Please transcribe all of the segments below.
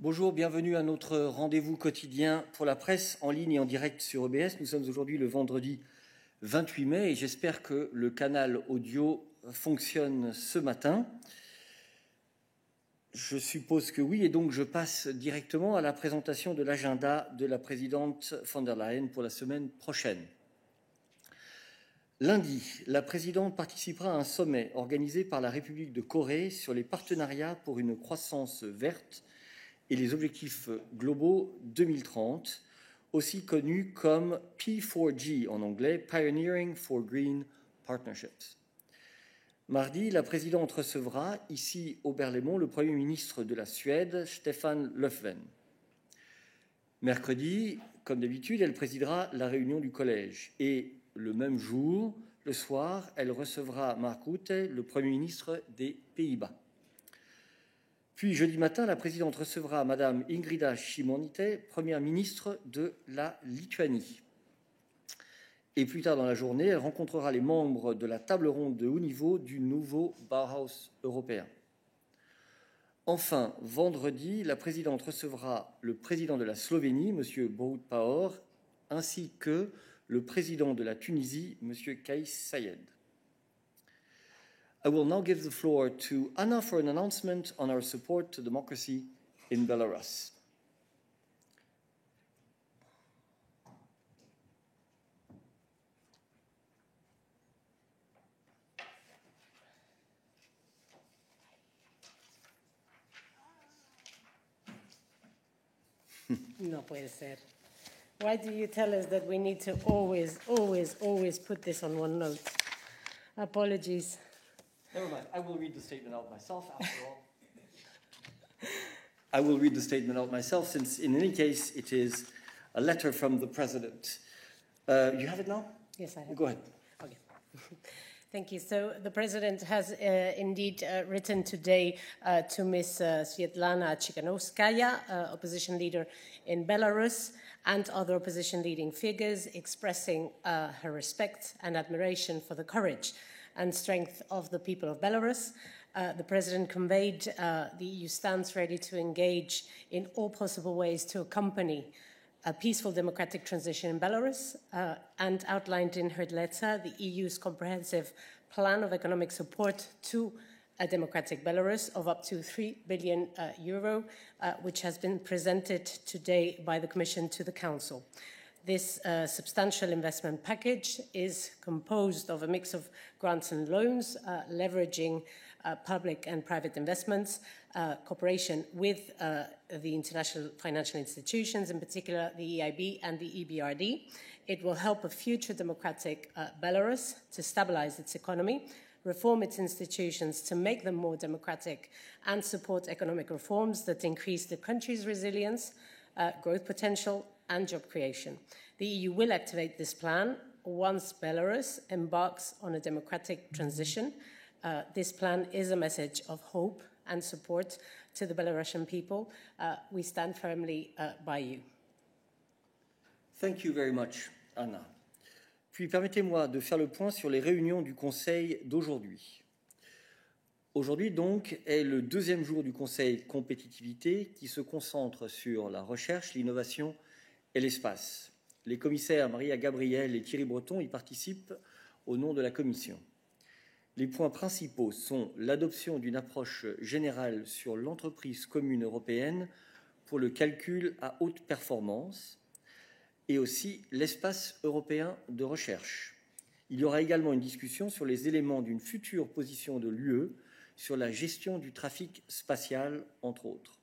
Bonjour, bienvenue à notre rendez-vous quotidien pour la presse en ligne et en direct sur EBS. Nous sommes aujourd'hui le vendredi 28 mai et j'espère que le canal audio fonctionne ce matin. Je suppose que oui, et donc je passe directement à la présentation de l'agenda de la présidente von der Leyen pour la semaine prochaine. Lundi, la présidente participera à un sommet organisé par la République de Corée sur les partenariats pour une croissance verte et les objectifs globaux 2030, aussi connus comme P4G en anglais, Pioneering for Green Partnerships. Mardi, la présidente recevra, ici au Berlaymont, le Premier ministre de la Suède, Stefan Löfven. Mercredi, comme d'habitude, elle présidera la réunion du collège. Et le même jour, le soir, elle recevra Mark Rutte, le Premier ministre des Pays-Bas. Puis, jeudi matin, la présidente recevra Madame Ingrida Šimonytė, Première ministre de la Lituanie. Et plus tard dans la journée, elle rencontrera les membres de la table ronde de haut niveau du nouveau Bauhaus européen. Enfin, vendredi, la présidente recevra le président de la Slovénie, M. Borut Pahor, ainsi que le président de la Tunisie, M. Kais Saied. I will now give the floor to Anna for an announcement on our support to democracy in Belarus. No puede ser. Why do you tell us that we need to always put this on one note? Apologies. Never mind. I will read the statement out myself, after all. I will read the statement out myself, since in any case it is a letter from the President. You have it now? Yes, I have. Go ahead. Okay. Thank you. So the President has indeed written today to Ms. Svetlana Tikhanovskaya, opposition leader in Belarus, and other opposition-leading figures, expressing her respect and admiration for the courage and strength of the people of Belarus. The President conveyed the EU stance ready to engage in all possible ways to accompany a peaceful democratic transition in Belarus, and outlined in her letter the EU's comprehensive plan of economic support to a democratic Belarus of up to €3 billion, which has been presented today by the Commission to the Council. This substantial investment package is composed of a mix of grants and loans, leveraging public and private investments, cooperation with the international financial institutions, in particular the EIB and the EBRD. It will help a future democratic Belarus to stabilize its economy, reform its institutions to make them more democratic, and support economic reforms that increase the country's resilience, growth potential, and job creation. The EU will activate this plan once Belarus embarks on a democratic transition. This plan is a message of hope and support to the Belarusian people. We stand firmly by you. Thank you very much, Anna. Puis permettez-moi de faire le point sur les réunions du Conseil d'aujourd'hui. Aujourd'hui, donc, est le deuxième jour du Conseil compétitivité qui se concentre sur la recherche, l'innovation et l'espace. Les commissaires Maria Gabriel et Thierry Breton y participent au nom de la Commission. Les points principaux sont l'adoption d'une approche générale sur l'entreprise commune européenne pour le calcul à haute performance et aussi l'espace européen de recherche. Il y aura également une discussion sur les éléments d'une future position de l'UE sur la gestion du trafic spatial, entre autres.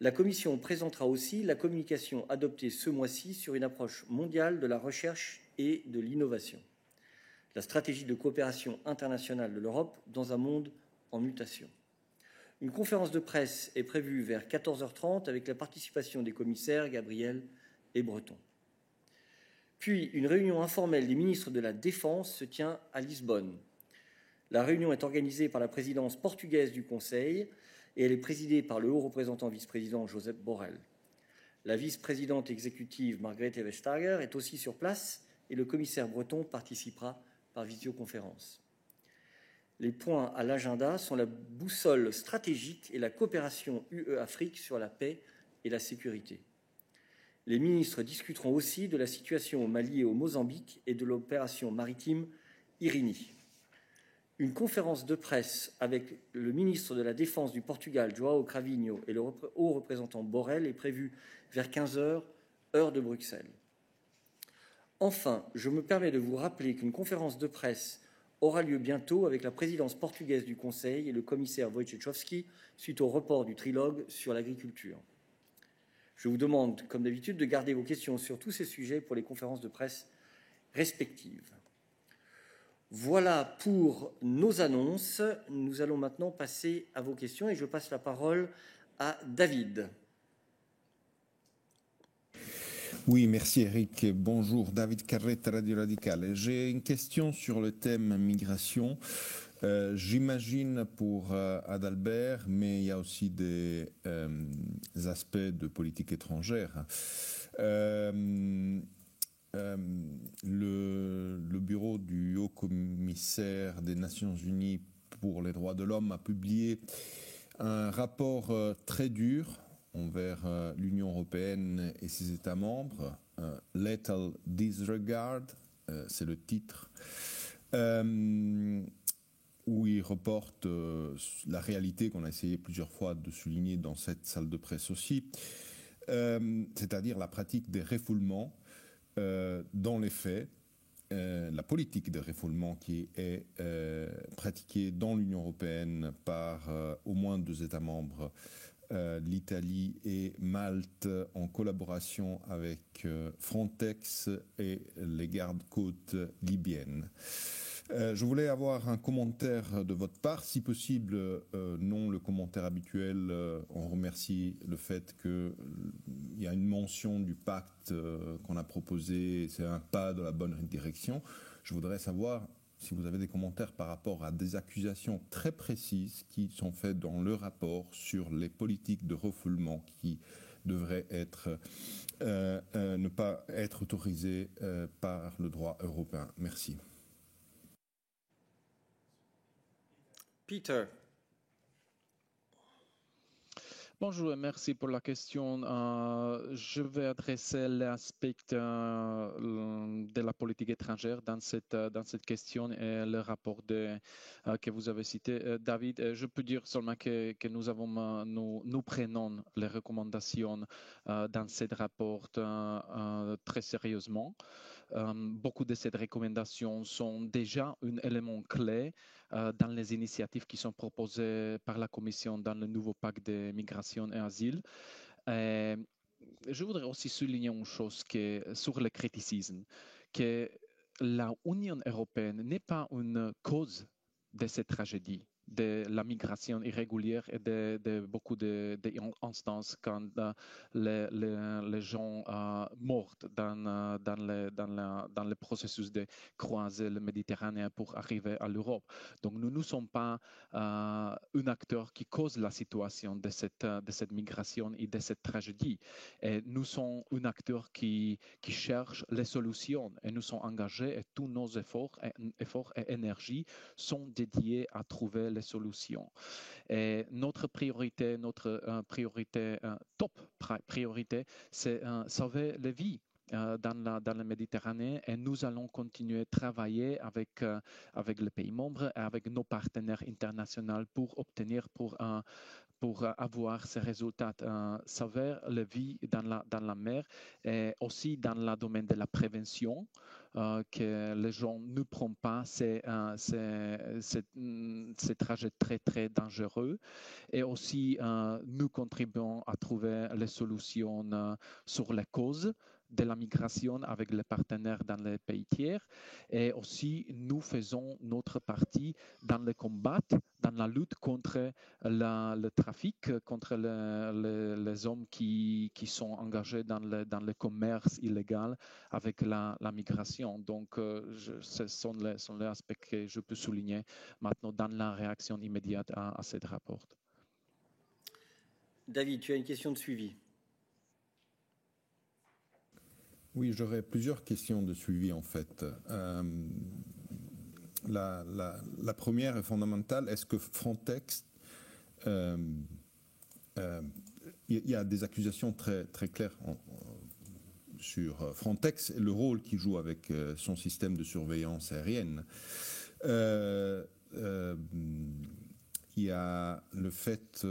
La Commission présentera aussi la communication adoptée ce mois-ci sur une approche mondiale de la recherche et de l'innovation, la stratégie de coopération internationale de l'Europe dans un monde en mutation. Une conférence de presse est prévue vers 14h30 avec la participation des commissaires Gabriel et Breton. Puis, une réunion informelle des ministres de la Défense se tient à Lisbonne. La réunion est organisée par la présidence portugaise du Conseil et elle est présidée par le haut représentant vice-président Josep Borrell. La vice-présidente exécutive Margrethe Vestager est aussi sur place et le commissaire breton participera par visioconférence. Les points à l'agenda sont la boussole stratégique et la coopération UE-Afrique sur la paix et la sécurité. Les ministres discuteront aussi de la situation au Mali et au Mozambique et de l'opération maritime Irini. Une conférence de presse avec le ministre de la Défense du Portugal, João Cravinho, et le haut représentant Borrell est prévue vers 15h, heure de Bruxelles. Enfin, je me permets de vous rappeler qu'une conférence de presse aura lieu bientôt avec la présidence portugaise du Conseil et le commissaire Wojciechowski suite au report du trilogue sur l'agriculture. Je vous demande, comme d'habitude, de garder vos questions sur tous ces sujets pour les conférences de presse respectives. Voilà pour nos annonces. Nous allons maintenant passer à vos questions et je passe la parole à David. Oui, merci Eric. Bonjour, David Carretta, Radio Radicale. J'ai une question sur le thème migration. J'imagine pour Adalbert, mais il y a aussi des aspects de politique étrangère. Le bureau du Haut-Commissaire des Nations Unies pour les droits de l'homme a publié un rapport très dur envers l'Union européenne et ses États membres, Lethal Disregard, c'est le titre, où il reporte la réalité qu'on a essayé plusieurs fois de souligner dans cette salle de presse aussi, c'est-à-dire la pratique des refoulements dans les faits, la politique de refoulement qui est pratiquée dans l'Union européenne par au moins 2 États membres, l'Italie et Malte, en collaboration avec Frontex et les gardes-côtes libyennes. Je voulais avoir un commentaire de votre part, si possible, non le commentaire habituel. On remercie le fait qu'il y a une mention du pacte qu'on a proposé, c'est un pas dans la bonne direction. Je voudrais savoir si vous avez des commentaires par rapport à des accusations très précises qui sont faites dans le rapport sur les politiques de refoulement qui devraient être, ne pas être autorisées par le droit européen. Merci. Peter. Bonjour et merci pour la question. Je vais adresser l'aspect de la politique étrangère dans cette question et le rapport que vous avez cité, David. Je peux dire seulement que nous prenons les recommandations dans ce rapport très sérieusement. Beaucoup de ces recommandations sont déjà un élément clé dans les initiatives qui sont proposées par la Commission dans le nouveau pacte de migration et asile. Je voudrais aussi souligner une chose sur le criticisme, que l'Union européenne n'est pas une cause de cette tragédie, de la migration irrégulière et de beaucoup d'instances quand les gens morts dans le processus de croiser le Méditerranée pour arriver à l'Europe. Donc nous ne sommes pas un acteur qui cause la situation de cette migration et de cette tragédie. Et nous sommes un acteur qui cherche les solutions et nous sommes engagés et tous nos efforts et énergies sont dédiés à trouver les solutions. Et notre top priorité, c'est sauver les vies dans la Méditerranée et nous allons continuer à travailler avec les pays membres et avec nos partenaires internationaux pour obtenir, pour avoir ces résultats, sauver les vies dans la mer et aussi dans le domaine de la prévention, que les gens ne prennent pas ces trajets très, très dangereux. Et aussi, nous contribuons à trouver les solutions sur les causes de la migration avec les partenaires dans les pays tiers. Et aussi, nous faisons notre partie dans le combat, dans la lutte contre le trafic, contre les hommes qui sont engagés dans le commerce illégal avec la migration. Donc, ce sont les aspects que je peux souligner maintenant dans la réaction immédiate à ce rapport. David, tu as une question de suivi. Oui, j'aurais plusieurs questions de suivi en fait. La première est fondamentale. Est-ce que Frontex... il y a des accusations très, très claires sur Frontex et le rôle qu'il joue avec son système de surveillance aérienne. Il y a le fait...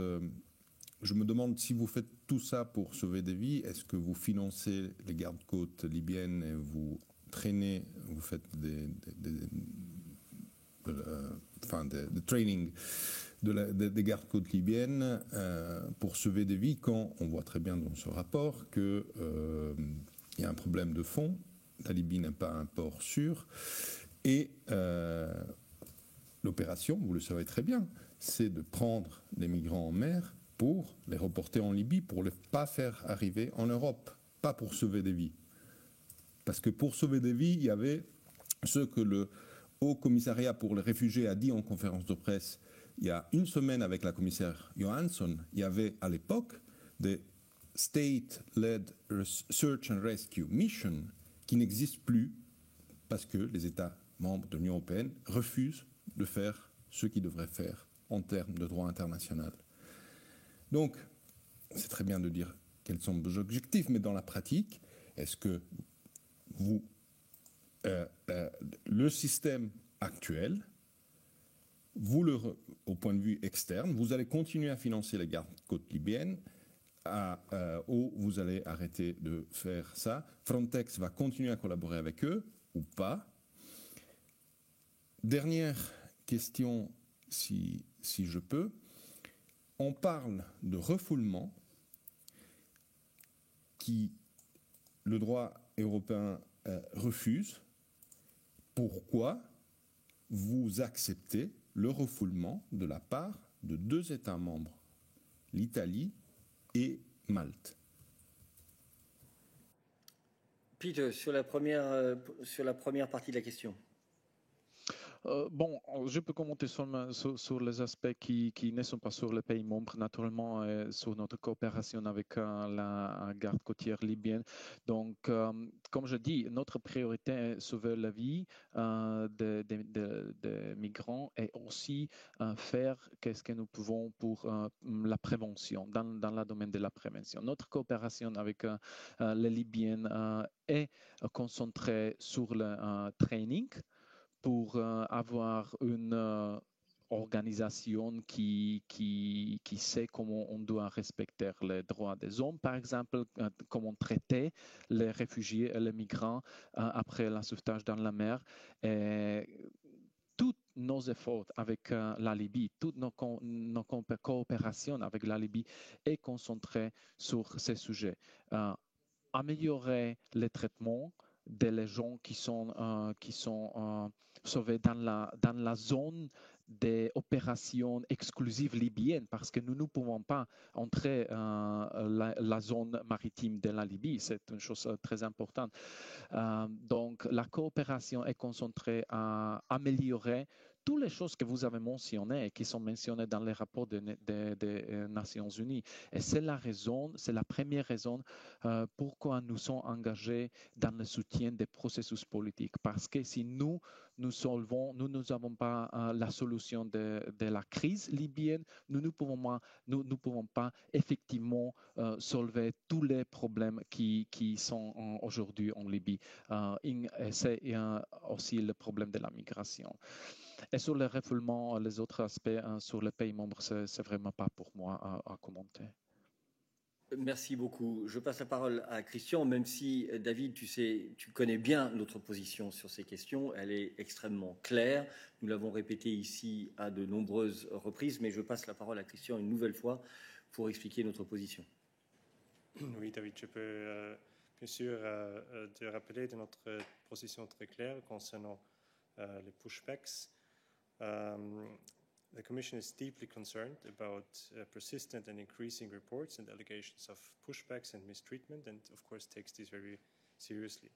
je me demande si vous faites tout ça pour sauver des vies, est-ce que vous financez les gardes-côtes libyennes et vous traînez, vous faites des training des gardes-côtes libyennes pour sauver des vies quand on voit très bien dans ce rapport qu'il y a un problème de fond, la Libye n'est pas un port sûr et l'opération, vous le savez très bien, c'est de prendre les migrants en mer pour les reporter en Libye, pour ne pas faire arriver en Europe, pas pour sauver des vies. Parce que pour sauver des vies, il y avait ce que le Haut Commissariat pour les réfugiés a dit en conférence de presse il y a une semaine avec la commissaire Johansson. Il y avait à l'époque des State-led Search and Rescue Mission qui n'existent plus parce que les États membres de l'Union européenne refusent de faire ce qu'ils devraient faire en termes de droit international. Donc, c'est très bien de dire quels sont vos objectifs, mais dans la pratique, est-ce que vous, le système actuel, vous au point de vue externe, vous allez continuer à financer les gardes-côtes libyennes ou vous allez arrêter de faire ça? Frontex va continuer à collaborer avec eux ou pas? Dernière question, si je peux. On parle de refoulement qui le droit européen refuse. Pourquoi vous acceptez le refoulement de la part de 2 États membres, l'Italie et Malte? Peter, sur la première partie de la question. Bon, je peux commenter sur les aspects qui ne sont pas sur les pays membres, naturellement, sur notre coopération avec la garde côtière libyenne. Donc, comme je dis, notre priorité est sauver la vie des migrants et aussi faire ce que nous pouvons pour la prévention, dans le domaine de la prévention. Notre coopération avec les Libyens est concentrée sur le training, pour avoir une organisation qui sait comment on doit respecter les droits des hommes, par exemple, comment traiter les réfugiés et les migrants après le sauvetage dans la mer. Et tous nos efforts avec la Libye, toutes nos coopérations avec la Libye est concentrée sur ces sujets. Améliorer les traitements des gens qui sont sauvés dans la zone des opérations exclusives libyennes, parce que nous ne pouvons pas entrer la zone maritime de la Libye. C'est une chose très importante. Donc, la coopération est concentrée à améliorer toutes les choses que vous avez mentionnées et qui sont mentionnées dans les rapports des Nations Unies. Et c'est la première raison pourquoi nous sommes engagés dans le soutien des processus politiques. Parce que si nous n'avons pas la solution de la crise libyenne, nous ne pouvons pas effectivement solver tous les problèmes qui sont aujourd'hui en Libye. C'est aussi le problème de la migration. Et sur le refoulement, les autres aspects sur les pays membres, c'est vraiment pas pour moi à commenter. Merci beaucoup. Je passe la parole à Christian, même si, David, tu connais bien notre position sur ces questions. Elle est extrêmement claire. Nous l'avons répété ici à de nombreuses reprises, mais je passe la parole à Christian une nouvelle fois pour expliquer notre position. Oui, David, je peux bien sûr te rappeler de notre position très claire concernant les pushbacks. The Commission is deeply concerned about persistent and increasing reports and allegations of pushbacks and mistreatment, and of course takes this very seriously.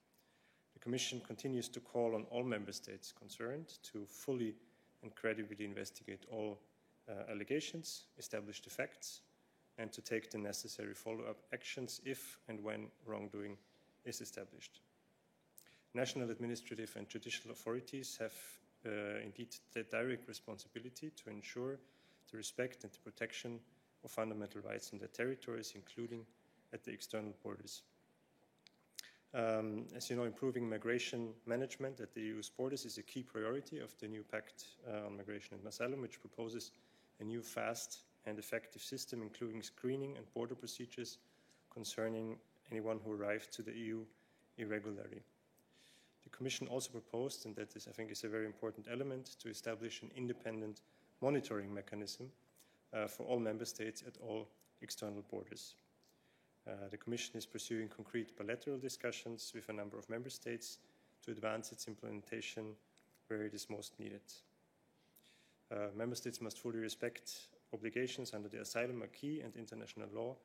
The Commission continues to call on all member states concerned to fully and credibly investigate all allegations, establish the facts, and to take the necessary follow-up actions if and when wrongdoing is established. National administrative and judicial authorities have indeed the direct responsibility to ensure the respect and the protection of fundamental rights in their territories, including at the external borders. As you know, improving migration management at the EU's borders is a key priority of the new Pact on Migration and Asylum, which proposes a new fast and effective system, including screening and border procedures concerning anyone who arrived to the EU irregularly. The Commission also proposed, and that is, I think, is a very important element, to establish an independent monitoring mechanism for all member states at all external borders. The Commission is pursuing concrete bilateral discussions with a number of member states to advance its implementation where it is most needed. Member states must fully respect obligations under the asylum acquis and international law,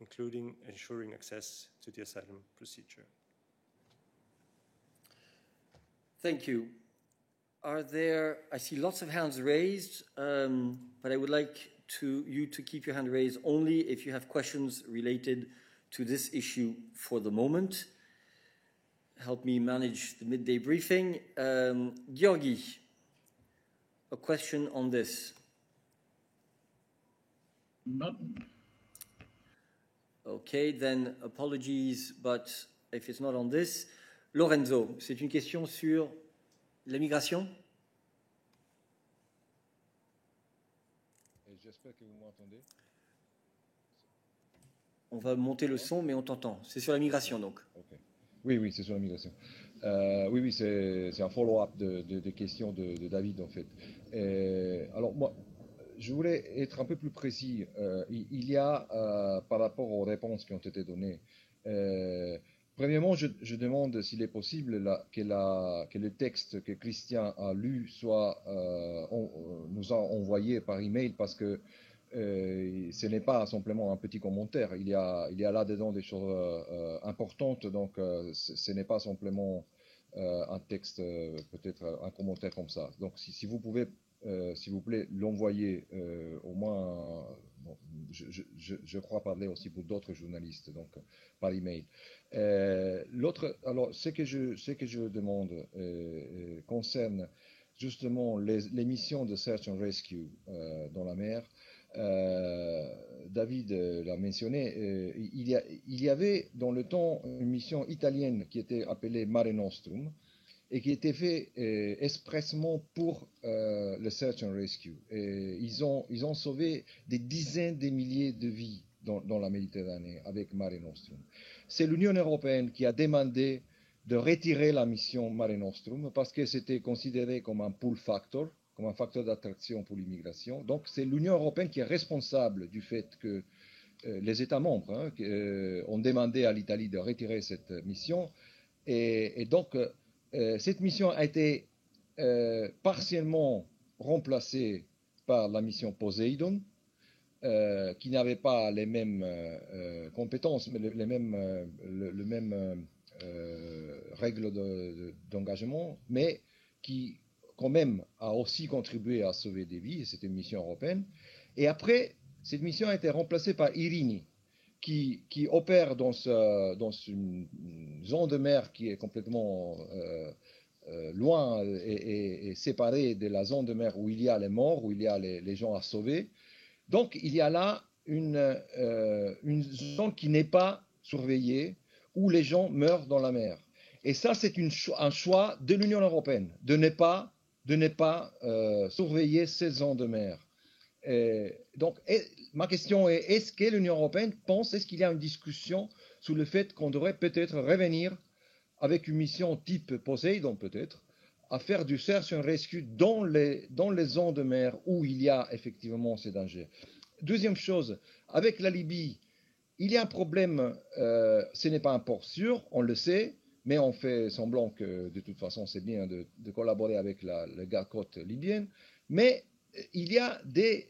including ensuring access to the asylum procedure. Thank you. I see lots of hands raised, but I would like you to keep your hand raised only if you have questions related to this issue for the moment. Help me manage the midday briefing. Georgi, a question on this. Not. Okay, then apologies, but if it's not on this. Lorenzo, c'est une question sur la migration? J'espère que vous m'entendez. On va monter le son, mais on t'entend. C'est sur la migration, donc. Okay. Oui, c'est sur la migration. Oui, c'est un follow-up de questions de David, en fait. Alors, moi, je voulais être un peu plus précis. Il y a, par rapport aux réponses qui ont été données, premièrement, je demande s'il est possible que le texte que Christian a lu nous a envoyé par email, parce que ce n'est pas simplement un petit commentaire. Il y a là-dedans des choses importantes, donc ce n'est pas simplement un texte, peut-être un commentaire comme ça. Donc si vous pouvez, s'il vous plaît, l'envoyer au moins, bon, je crois parler aussi pour d'autres journalistes, donc par email. L'autre, alors ce que je demande concerne justement les missions de Search and Rescue dans la mer. David l'a mentionné, il y avait dans le temps une mission italienne qui était appelée Mare Nostrum et qui était faite expressément pour le Search and Rescue. Et ils ont sauvé des dizaines de milliers de vies dans la Méditerranée avec Mare Nostrum. C'est l'Union européenne qui a demandé de retirer la mission Mare Nostrum parce que c'était considéré comme un pull factor, comme un facteur d'attraction pour l'immigration. Donc c'est l'Union européenne qui est responsable du fait que les États membres ont demandé à l'Italie de retirer cette mission. Et donc cette mission a été partiellement remplacée par la mission Poseidon, qui n'avait pas les mêmes compétences, mais le même règles d'engagement, mais qui quand même a aussi contribué à sauver des vies, et c'était une mission européenne. Et après, cette mission a été remplacée par Irini, qui opère dans une zone de mer qui est complètement loin et séparée de la zone de mer où il y a les morts, où il y a les gens à sauver. Donc il y a là une zone qui n'est pas surveillée, où les gens meurent dans la mer. Et ça, c'est un choix de l'Union européenne, de ne pas surveiller ces zones de mer. Donc, ma question est, est-ce que l'Union européenne pense, est-ce qu'il y a une discussion sur le fait qu'on devrait peut-être revenir avec une mission type Poseidon, peut-être, à faire du search and rescue dans les zones de mer où il y a effectivement ces dangers. Deuxième chose, avec la Libye, il y a un problème, ce n'est pas un port sûr, on le sait, mais on fait semblant que de toute façon c'est bien de collaborer avec la garde-côte libyenne. Mais il y a des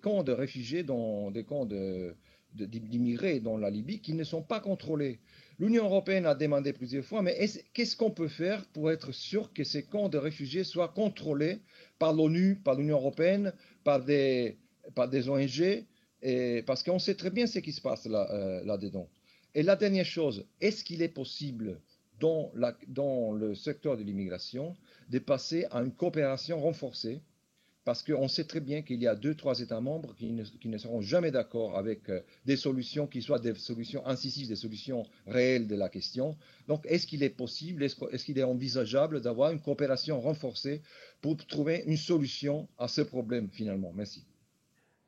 camps de réfugiés, des camps d'immigrés dans la Libye qui ne sont pas contrôlés. L'Union européenne a demandé plusieurs fois, mais qu'est-ce qu'on peut faire pour être sûr que ces camps de réfugiés soient contrôlés par l'ONU, par l'Union européenne, par des ONG, parce qu'on sait très bien ce qui se passe là-dedans. Et la dernière chose, est-ce qu'il est possible dans le secteur de l'immigration, de passer à une coopération renforcée, parce qu'on sait très bien qu'il y a 2-3 États membres qui ne seront jamais d'accord avec des solutions qui soient des solutions incisives, des solutions réelles de la question. Donc, est-ce qu'il est possible, est-ce qu'il est envisageable d'avoir une coopération renforcée pour trouver une solution à ce problème finalement? Merci.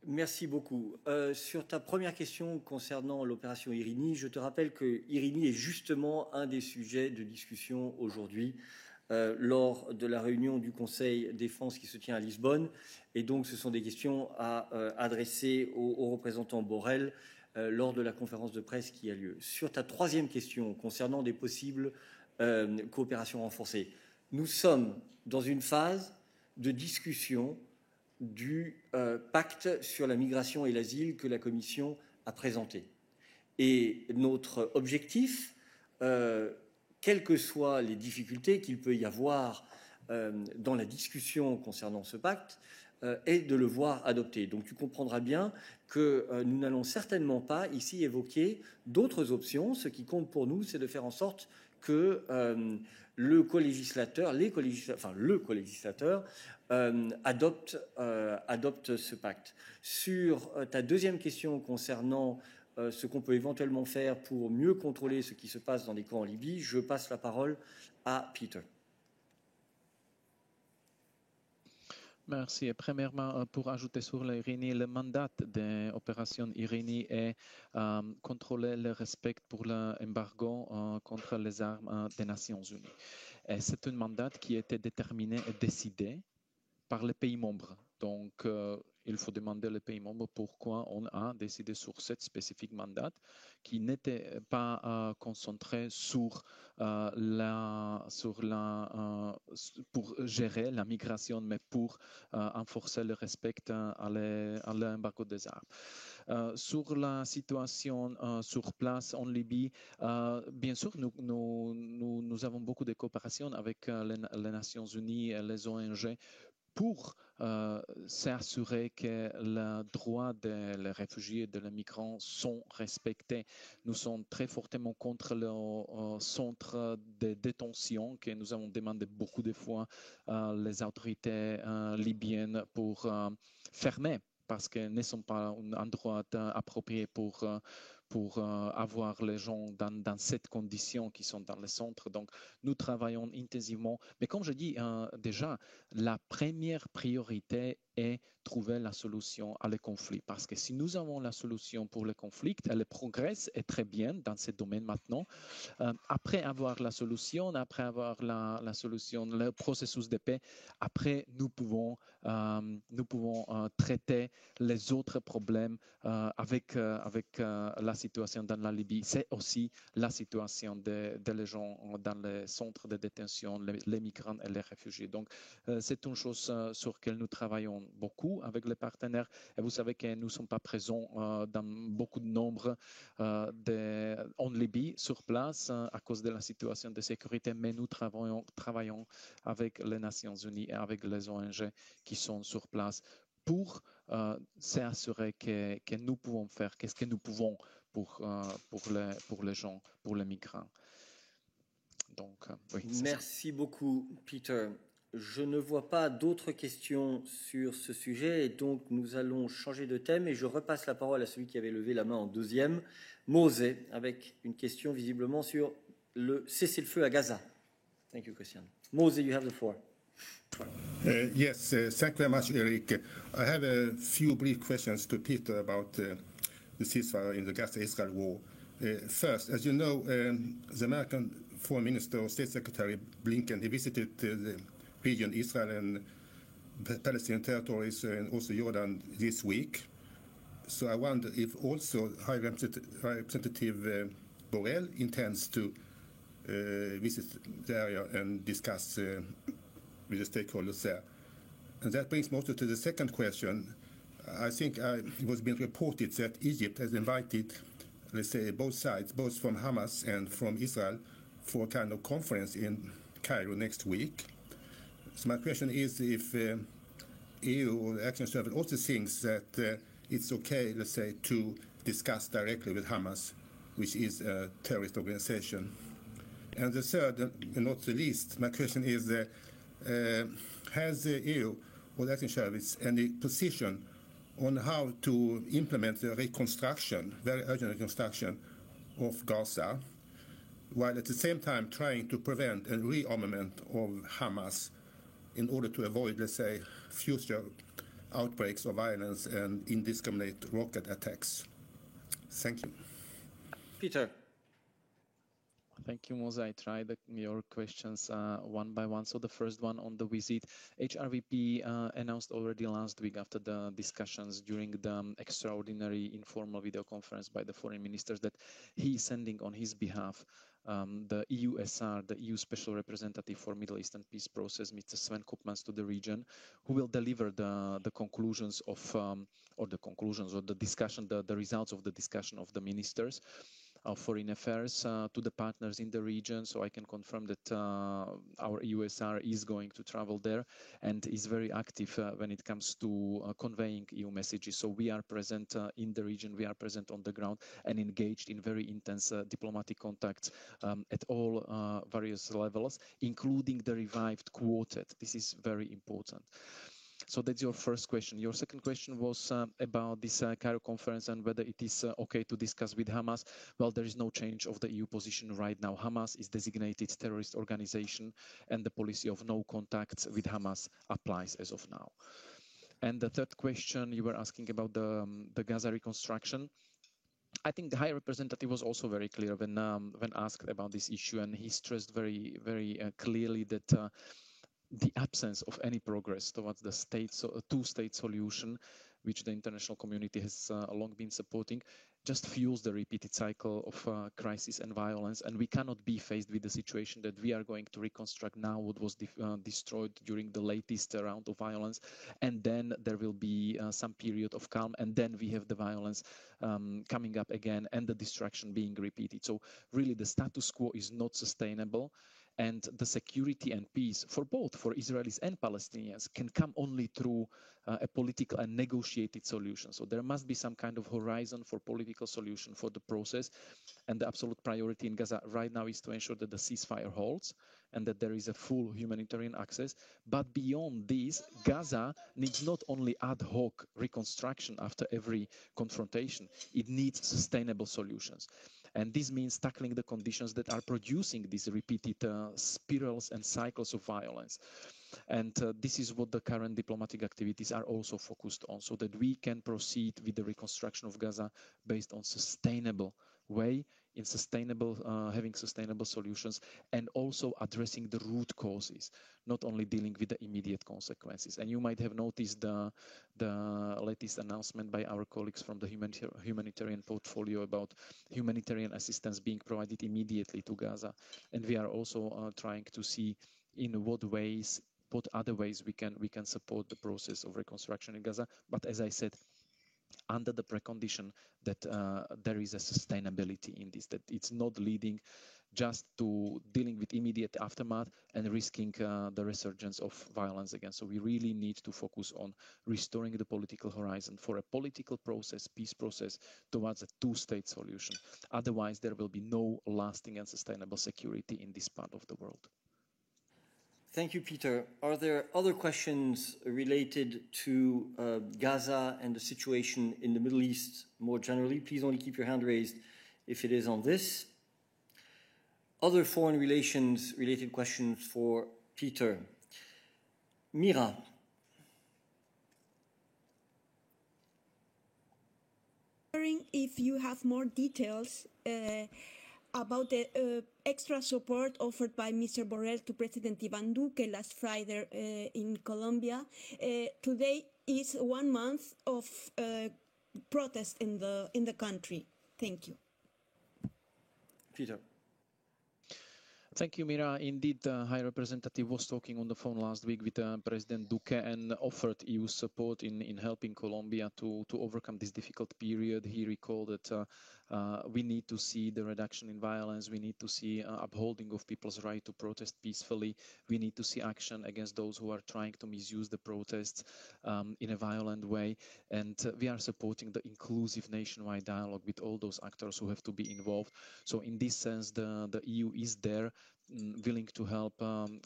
Merci beaucoup. Sur ta première question concernant l'opération Irini, je te rappelle que Irini est justement un des sujets de discussion aujourd'hui lors de la réunion du Conseil défense qui se tient à Lisbonne. Et donc, ce sont des questions à adresser au représentant Borrell lors de la conférence de presse qui a lieu. Sur ta troisième question concernant des possibles coopérations renforcées, nous sommes dans une phase de discussion du pacte sur la migration et l'asile que la Commission a présenté. Et notre objectif, quelles que soient les difficultés qu'il peut y avoir dans la discussion concernant ce pacte, est de le voir adopté. Donc tu comprendras bien que nous n'allons certainement pas ici évoquer d'autres options. Ce qui compte pour nous, c'est de faire en sorte que le co-législateur adopte ce pacte. Sur ta deuxième question concernant ce qu'on peut éventuellement faire pour mieux contrôler ce qui se passe dans les camps en Libye, je passe la parole à Peter. Merci. Et premièrement, pour ajouter sur l'Irini, le mandat de l'opération Irini est contrôler le respect pour l'embargo contre les armes des Nations Unies. Et c'est un mandat qui a été déterminé et décidé par les pays membres. Donc, il faut demander aux pays membres pourquoi on a décidé sur ce spécifique mandat qui n'était pas concentré pour gérer la migration, mais pour renforcer le respect à l'embargo des armes. Sur la situation sur place en Libye, bien sûr, nous avons beaucoup de coopération avec les Nations Unies et les ONG pour s'assurer que les droits des réfugiés et des migrants sont respectés. Nous sommes très fortement contre le centre de détention que nous avons demandé beaucoup de fois les autorités libyennes pour fermer parce que ne sont pas un endroit approprié pour avoir les gens dans cette condition qui sont dans le centre. Donc, nous travaillons intensivement. Mais comme je dis déjà, la première priorité est trouver la solution à le conflit. Parce que si nous avons la solution pour le conflit, elle progresse et très bien dans ce domaine maintenant. Après avoir la solution, le processus de paix, après nous pouvons traiter les autres problèmes avec la situation dans la Libye. C'est aussi la situation des gens dans les centres de détention, les migrants et les réfugiés. Donc, c'est une chose sur laquelle nous travaillons beaucoup avec les partenaires. Et vous savez que nous ne sommes pas présents dans beaucoup de nombre en Libye sur place à cause de la situation de sécurité, mais nous travaillons avec les Nations Unies et avec les ONG qui sont sur place pour s'assurer que nous pouvons faire, qu'est-ce que nous pouvons pour les gens, pour les migrants. Donc, oui, merci beaucoup, Peter. Je ne vois pas d'autres questions sur ce sujet et donc nous allons changer de thème et je repasse la parole à celui qui avait levé la main en deuxième, Mose, avec une question visiblement sur le cessez-le-feu à Gaza. Thank you, Christian. Mose, you have the floor. Yes, thank you very much, Eric. I have a few brief questions to Peter about the ceasefire in the Gaza-Israel war. First, as you know, the American Foreign Minister or State Secretary Blinken, he visited the region, Israel and Palestinian territories and also Jordan this week. So I wonder if also High Representative Borrell intends to visit the area and discuss with the stakeholders there. And that brings me also to the second question. I think it was being reported that Egypt has invited, let's say, both sides, both from Hamas and from Israel, for a kind of conference in Cairo next week. So my question is if EU or the Action Service also thinks that it's okay, let's say, to discuss directly with Hamas, which is a terrorist organization. And the third, and not the least, my question is, has the EU or the Action Service any position on how to implement the reconstruction, very urgent reconstruction of Gaza, while at the same time trying to prevent a rearmament of Hamas in order to avoid, let's say, future outbreaks of violence and indiscriminate rocket attacks? Thank you. Peter. Thank you, Moza. I tried your questions one by one. So the first one on the visit, HRVP announced already last week after the discussions during the extraordinary informal video conference by the foreign ministers that he is sending on his behalf the EUSR, the EU Special Representative for Middle East and Peace Process, Mr. Sven Koopmans, to the region, who will deliver the conclusions of, or the discussion, the results of the discussion of the ministers of Foreign Affairs to the partners in the region. So I can confirm that our EUSR is going to travel there and is very active when it comes to conveying EU messages. So we are present in the region, we are present on the ground and engaged in very intense diplomatic contacts at all various levels, including the revived quartet. This is very important. So that's your first question. Your second question was about this Cairo conference and whether it is okay to discuss with Hamas. Well, there is no change of the EU position right now. Hamas is designated terrorist organization and the policy of no contacts with Hamas applies as of now. And the third question you were asking about the Gaza reconstruction. I think the High Representative was also very clear when asked about this issue, and he stressed very, very clearly that the absence of any progress towards the two-state solution, which the international community has long been supporting, just fuels the repeated cycle of crisis and violence. And we cannot be faced with the situation that we are going to reconstruct now what was destroyed during the latest round of violence. And then there will be some period of calm. And then we have the violence coming up again and the destruction being repeated. So really the status quo is not sustainable. And the security and peace for both, for Israelis and Palestinians, can come only through a political and negotiated solution. So there must be some kind of horizon for political solution for the process. And the absolute priority in Gaza right now is to ensure that the ceasefire holds and that there is a full humanitarian access. But beyond this, Gaza needs not only ad hoc reconstruction after every confrontation, it needs sustainable solutions. And this means tackling the conditions that are producing these repeated spirals and cycles of violence. And this is what the current diplomatic activities are also focused on, so that we can proceed with the reconstruction of Gaza based on sustainable way, in having sustainable solutions, and also addressing the root causes, not only dealing with the immediate consequences. And you might have noticed the latest announcement by our colleagues from the humanitarian portfolio about humanitarian assistance being provided immediately to Gaza. And we are also trying to see in what other ways we can support the process of reconstruction in Gaza. But as I said, under the precondition that there is a sustainability in this, that it's not leading just to dealing with immediate aftermath and risking the resurgence of violence again. So we really need to focus on restoring the political horizon for a political process, peace process towards a two-state solution. Otherwise, there will be no lasting and sustainable security in this part of the world. Thank you, Peter. Are there other questions related to Gaza and the situation in the Middle East more generally? Please only keep your hand raised if it is on this. Other foreign relations related questions for Peter. Mira. If you have more details about the extra support offered by Mr. Borrell to President Iván Duque last Friday in Colombia. Today is 1 month of protest in the country. Thank you. Peter. Thank you, Mira. Indeed, the High Representative was talking on the phone last week with President Duque and offered EU support in helping Colombia to overcome this difficult period. He recalled that we need to see the reduction in violence. We need to see upholding of people's right to protest peacefully. We need to see action against those who are trying to misuse the protests in a violent way. And we are supporting the inclusive nationwide dialogue with all those actors who have to be involved. So in this sense, the EU is there willing to help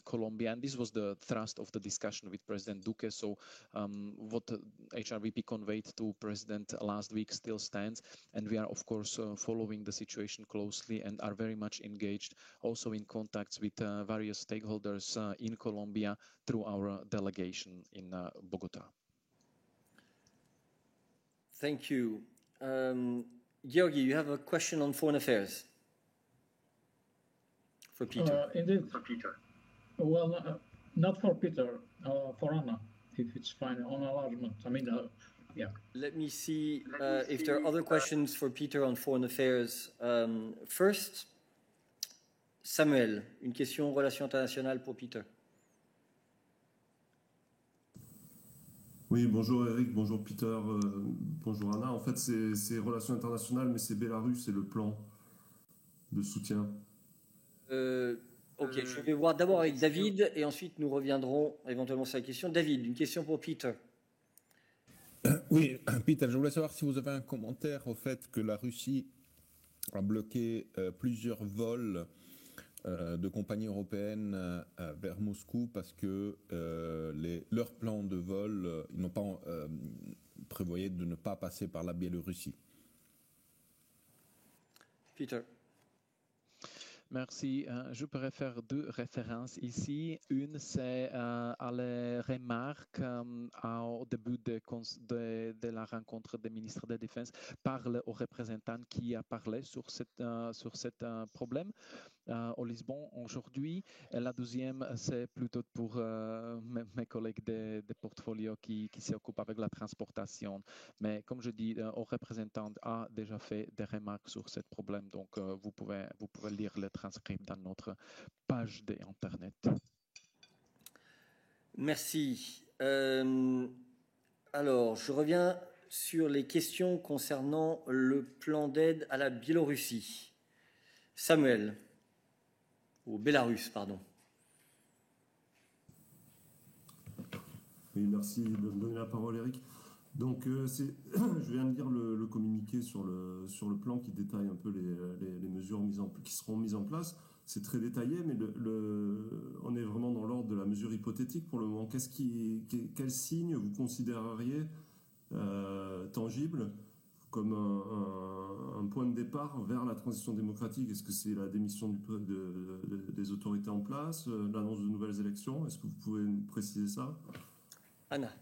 Colombia. And this was the thrust of the discussion with President Duque. So what HRVP conveyed to President last week still stands. And we are, of course, following the situation closely and are very much engaged also in contacts with various stakeholders in Colombia through our delegation in Bogota. Thank you. Georgi, you have a question on foreign affairs for Peter. Indeed. For Peter. Well, not for Peter, for Anna, if it's fine, on enlargement. I mean, yeah. Let me see if there are other questions for Peter on foreign affairs. First, Samuel, une question relations internationales pour Peter. Oui, bonjour Eric, bonjour Peter, bonjour Anna. En fait, c'est relations internationales, mais c'est Bélarus et le plan de soutien. Ok, je vais voir d'abord avec David et ensuite nous reviendrons éventuellement sur la question. David, une question pour Peter. Oui, Peter, je voulais savoir si vous avez un commentaire au fait que la Russie a bloqué plusieurs vols de compagnies européennes vers Moscou parce que leurs plans de vol, ils n'ont pas prévoyé de ne pas passer par la Biélorussie. Peter. Merci. Je pourrais faire deux références ici. Une, c'est à les remarques au début de la rencontre des ministres de la Défense par le haut représentant qui a parlé sur cet problème au Lisbonne aujourd'hui. Et la deuxième, c'est plutôt pour mes collègues de portfolio qui s'occupent avec la transportation. Mais comme je dis, le haut représentant a déjà fait des remarques sur ce problème. Donc, vous pouvez lire le transcript dans notre page d'Internet. Merci. Alors, je reviens sur les questions concernant le plan d'aide à la Biélorussie. Samuel, ou Bélarus, pardon. Oui, merci de me donner la parole, Eric. Donc, je viens de lire le communiqué sur le plan qui détaille un peu les mesures qui seront mises en place. C'est très détaillé, mais on est vraiment dans l'ordre de la mesure hypothétique pour le moment. Quel signe vous considéreriez tangible comme un point de départ vers la transition démocratique? Est-ce que c'est la démission des autorités en place, l'annonce de nouvelles élections? Est-ce que vous pouvez nous préciser ça? Anna.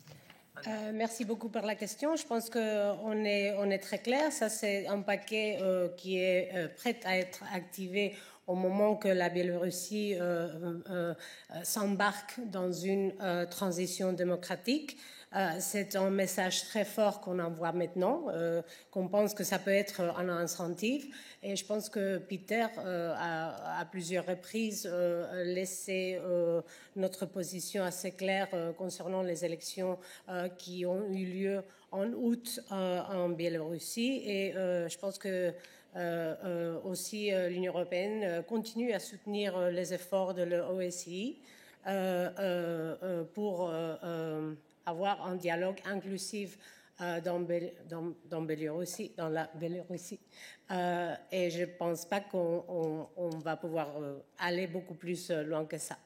Merci beaucoup pour la question. Je pense qu'on est très clair. Ça, c'est un paquet qui est prêt à être activé au moment que la Biélorussie s'embarque dans une transition démocratique. C'est un message très fort qu'on envoie maintenant, qu'on pense que ça peut être un incentive. Et je pense que Peter a à plusieurs reprises laissé notre position assez claire concernant les élections qui ont eu lieu en août en Biélorussie. Et je pense que aussi l'Union européenne continue à soutenir les efforts de l'OSCE pour avoir un dialogue inclusif dans la Biélorussie. Et je ne pense pas qu'on va pouvoir aller beaucoup plus loin que ça.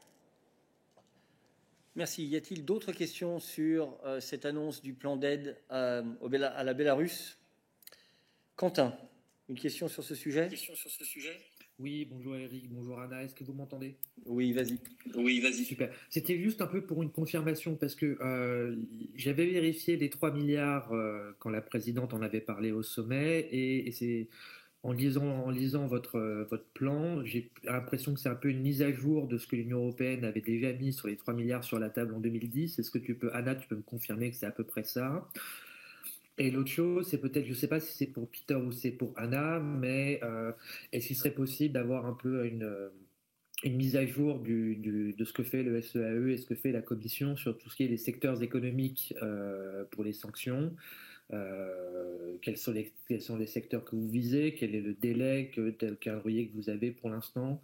Merci. Y a-t-il d'autres questions sur cette annonce du plan d'aide à la Bélarus? Quentin, une question sur ce sujet? Oui, bonjour Eric, bonjour Anna, est-ce que vous m'entendez? Oui, vas-y. Super. C'était juste un peu pour une confirmation parce que j'avais vérifié les 3 milliards quand la présidente en avait parlé au sommet et c'est en lisant votre plan, j'ai l'impression que c'est un peu une mise à jour de ce que l'Union européenne avait déjà mis sur les 3 milliards sur la table en 2010. Est-ce que Anna, tu peux me confirmer que c'est à peu près ça? Et l'autre chose, c'est peut-être, je ne sais pas si c'est pour Peter ou c'est pour Anna, mais est-ce qu'il serait possible d'avoir un peu une mise à jour de ce que fait le SEAE et ce que fait la Commission sur tout ce qui est les secteurs économiques pour les sanctions? Quels sont les secteurs que vous visez? Quel est le délai, quel calendrier que vous avez pour l'instant?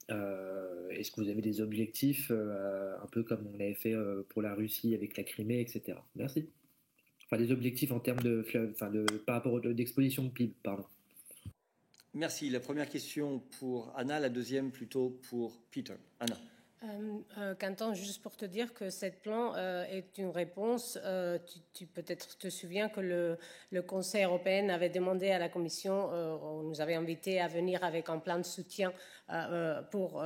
Est-ce que vous avez des objectifs un peu comme on l'avait fait pour la Russie avec la Crimée, etc. Merci. Enfin, des objectifs en termes par rapport d'exposition de PIB, pardon. Merci. La première question pour Anna, la deuxième plutôt pour Peter. Anna. Quentin, juste pour te dire que cette plan est une réponse. Tu peut-être te souviens que le Conseil européen avait demandé à la Commission, on nous avait invités à venir avec un plan de soutien pour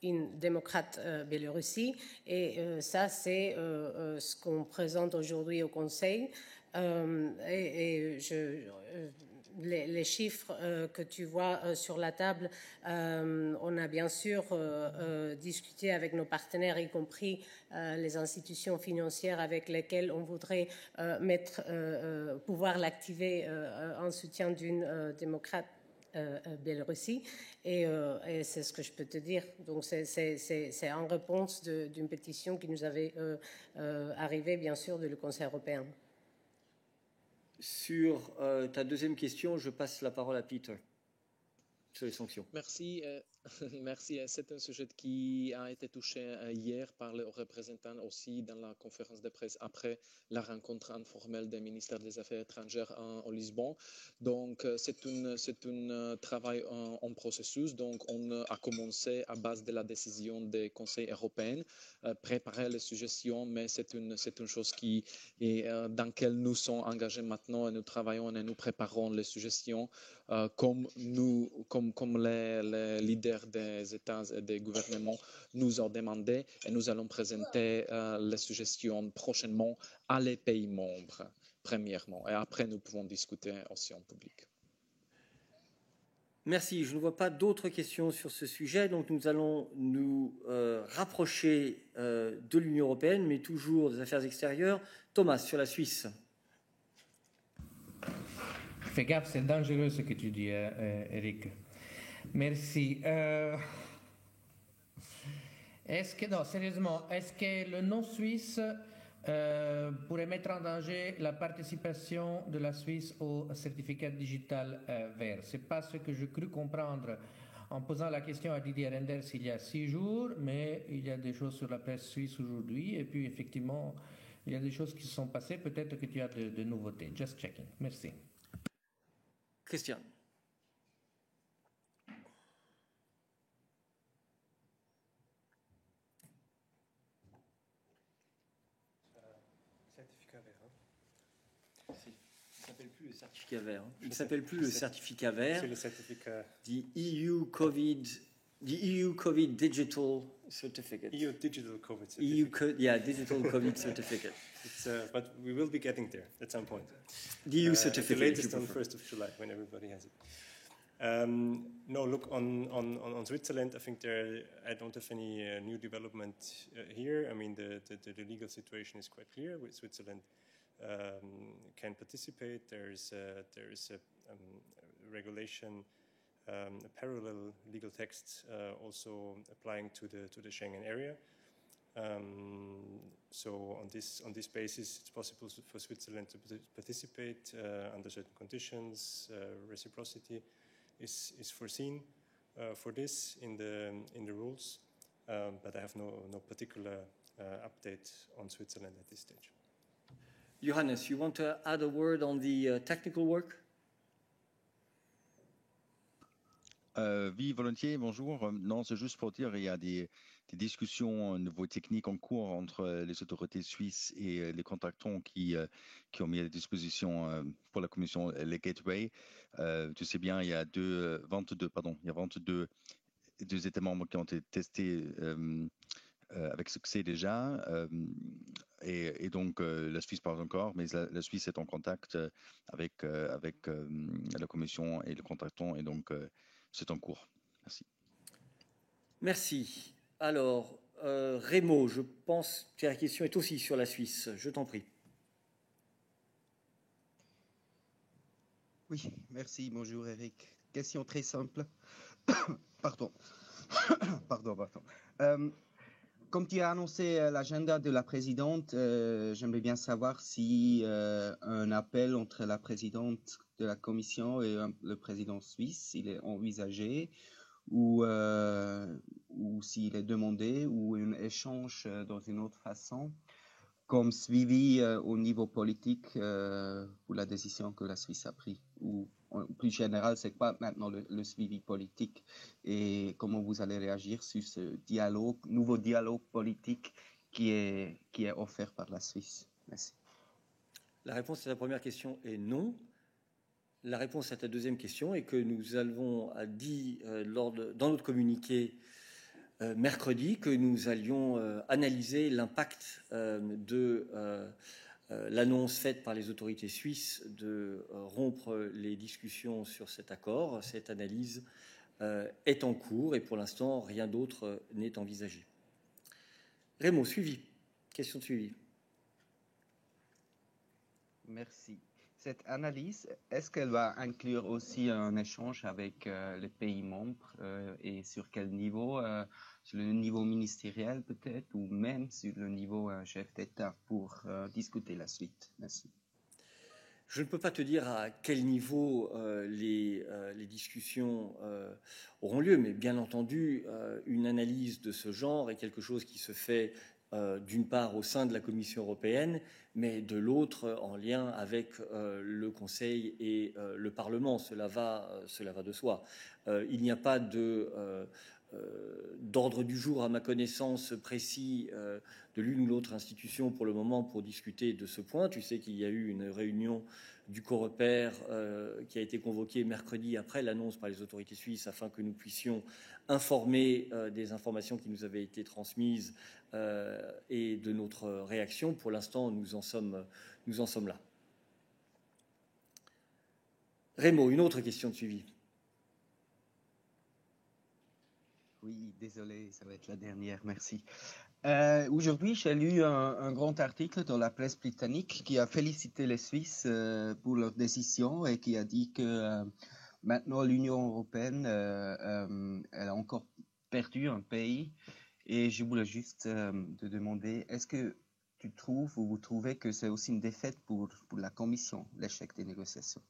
une démocrate Biélorussie. Et ça, c'est ce qu'on présente aujourd'hui au Conseil. Les chiffres que tu vois sur la table, on a bien sûr discuté avec nos partenaires, y compris les institutions financières avec lesquelles on voudrait pouvoir l'activer en soutien d'une démocrate Biélorussie. Et c'est ce que je peux te dire. Donc c'est en réponse d'une pétition qui nous avait arrivé, bien sûr, du Conseil européen. Sur ta deuxième question, je passe la parole à Peter sur les sanctions. Merci. Merci. C'est un sujet qui a été touché hier par les représentants aussi dans la conférence de presse après la rencontre informelle des ministères des Affaires étrangères au Lisbonne. Donc, c'est un travail en processus. Donc, on a commencé à base de la décision des conseils européens, préparer les suggestions, mais c'est une chose dans laquelle nous sommes engagés maintenant et nous travaillons et nous préparons les suggestions comme les leaders des États et des gouvernements nous ont demandé, et nous allons présenter les suggestions prochainement à les pays membres, premièrement, et après nous pouvons discuter aussi en public. Merci. Je ne vois pas d'autres questions sur ce sujet, donc nous allons nous rapprocher de l'Union européenne, mais toujours des affaires extérieures. Thomas, sur la Suisse. Fais gaffe, c'est dangereux ce que tu dis, Eric. Merci. Sérieusement, est-ce que le non-suisse pourrait mettre en danger la participation de la Suisse au certificat digital vert? Ce n'est pas ce que je crus comprendre en posant la question à Didier Reynders il y a 6 jours, mais il y a des choses sur la presse suisse aujourd'hui, et puis effectivement, il y a des choses qui se sont passées. Peut-être que tu as de nouveautés. Just checking. Merci. Christian. Certificat vert. Il ne s'appelle plus le certificat vert. Il ne s'appelle plus le certificat vert. C'est le certificat. The EU COVID Digital Certificate. EU Digital COVID Certificate. Digital COVID Certificate. But we will be getting there at some point. The EU certificate. The latest on 1st of July, when everybody has it. No, look, on Switzerland, I think I don't have any new development here. I mean, the legal situation is quite clear. Switzerland can participate. There is a regulation, a parallel legal text also applying to the Schengen area. So on this basis, it's possible for Switzerland to participate under certain conditions. Reciprocity is foreseen for this in the rules, but I have no particular update on Switzerland at this stage. Johannes, you want to add a word on the technical work? Oui, volontiers, bonjour. Non, c'est juste pour dire il y a des discussions au niveau technique en cours entre les autorités suisses et les contractants qui ont mis à disposition pour la Commission les gateways. Tu sais bien, il y a 22 États membres qui ont été testés avec succès déjà. Et donc, la Suisse pas encore, mais la Suisse est en contact avec la Commission et le contractant, et donc c'est en cours. Merci. Merci. Alors, Rémo, je pense que la question est aussi sur la Suisse. Je t'en prie. Oui, merci. Bonjour Eric. Question très simple. Pardon. Comme tu as annoncé l'agenda de la présidente, j'aimerais bien savoir si un appel entre la présidente de la Commission et le président suisse, il est envisagé, ou s'il est demandé, ou un échange dans une autre façon. comme suivi au niveau politique pour la décision que la Suisse a prise? Ou en plus général, c'est quoi maintenant le suivi politique et comment vous allez réagir sur ce dialogue, nouveau dialogue politique qui est offert par la Suisse? Merci. La réponse à la première question est non. La réponse à ta deuxième question est que nous avons dit dans notre communiqué mercredi que nous allions analyser l'impact de l'annonce faite par les autorités suisses de rompre les discussions sur cet accord. Cette analyse est en cours et pour l'instant, rien d'autre n'est envisagé. Raymond, suivi. Question de suivi. Merci. Cette analyse, est-ce qu'elle va inclure aussi un échange avec les pays membres et sur quel niveau? Sur le niveau ministériel peut-être ou même sur le niveau chef d'État pour discuter la suite? Merci. Je ne peux pas te dire à quel niveau les discussions auront lieu, mais bien entendu, une analyse de ce genre est quelque chose qui se fait d'une part au sein de la Commission européenne, mais de l'autre en lien avec le Conseil et le Parlement. Cela va de soi. Il n'y a pas d'ordre du jour, à ma connaissance, précis de l'une ou l'autre institution pour le moment pour discuter de ce point. Tu sais qu'il y a eu une réunion du Coreper qui a été convoquée mercredi après l'annonce par les autorités suisses afin que nous puissions informer des informations qui nous avaient été transmises et de notre réaction. Pour l'instant, nous en sommes là. Raymond, une autre question de suivi. Oui, désolé, ça va être la dernière, merci. Aujourd'hui, j'ai lu un grand article dans la presse britannique qui a félicité les Suisses pour leur décision et qui a dit que maintenant l'Union européenne elle a encore perdu un pays. Et je voulais juste te demander, est-ce que tu trouves ou vous trouvez que c'est aussi une défaite pour la Commission, l'échec des négociations?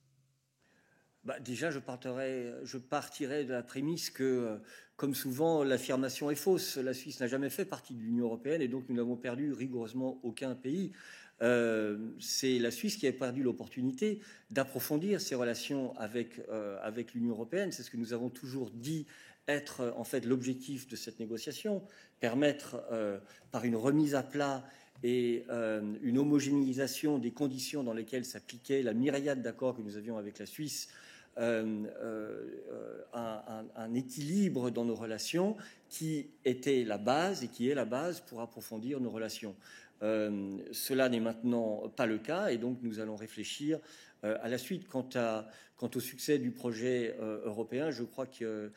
Déjà, je partirais de la prémisse que, comme souvent, l'affirmation est fausse. La Suisse n'a jamais fait partie de l'Union européenne et donc nous n'avons perdu rigoureusement aucun pays. C'est la Suisse qui a perdu l'opportunité d'approfondir ses relations avec l'Union européenne. C'est ce que nous avons toujours dit être en fait l'objectif de cette négociation, permettre par une remise à plat et une homogénéisation des conditions dans lesquelles s'appliquait la myriade d'accords que nous avions avec la Suisse, un équilibre dans nos relations qui était la base et qui est la base pour approfondir nos relations. Cela n'est maintenant pas le cas et donc nous allons réfléchir à la suite. Quant au succès du projet européen, je crois qu'il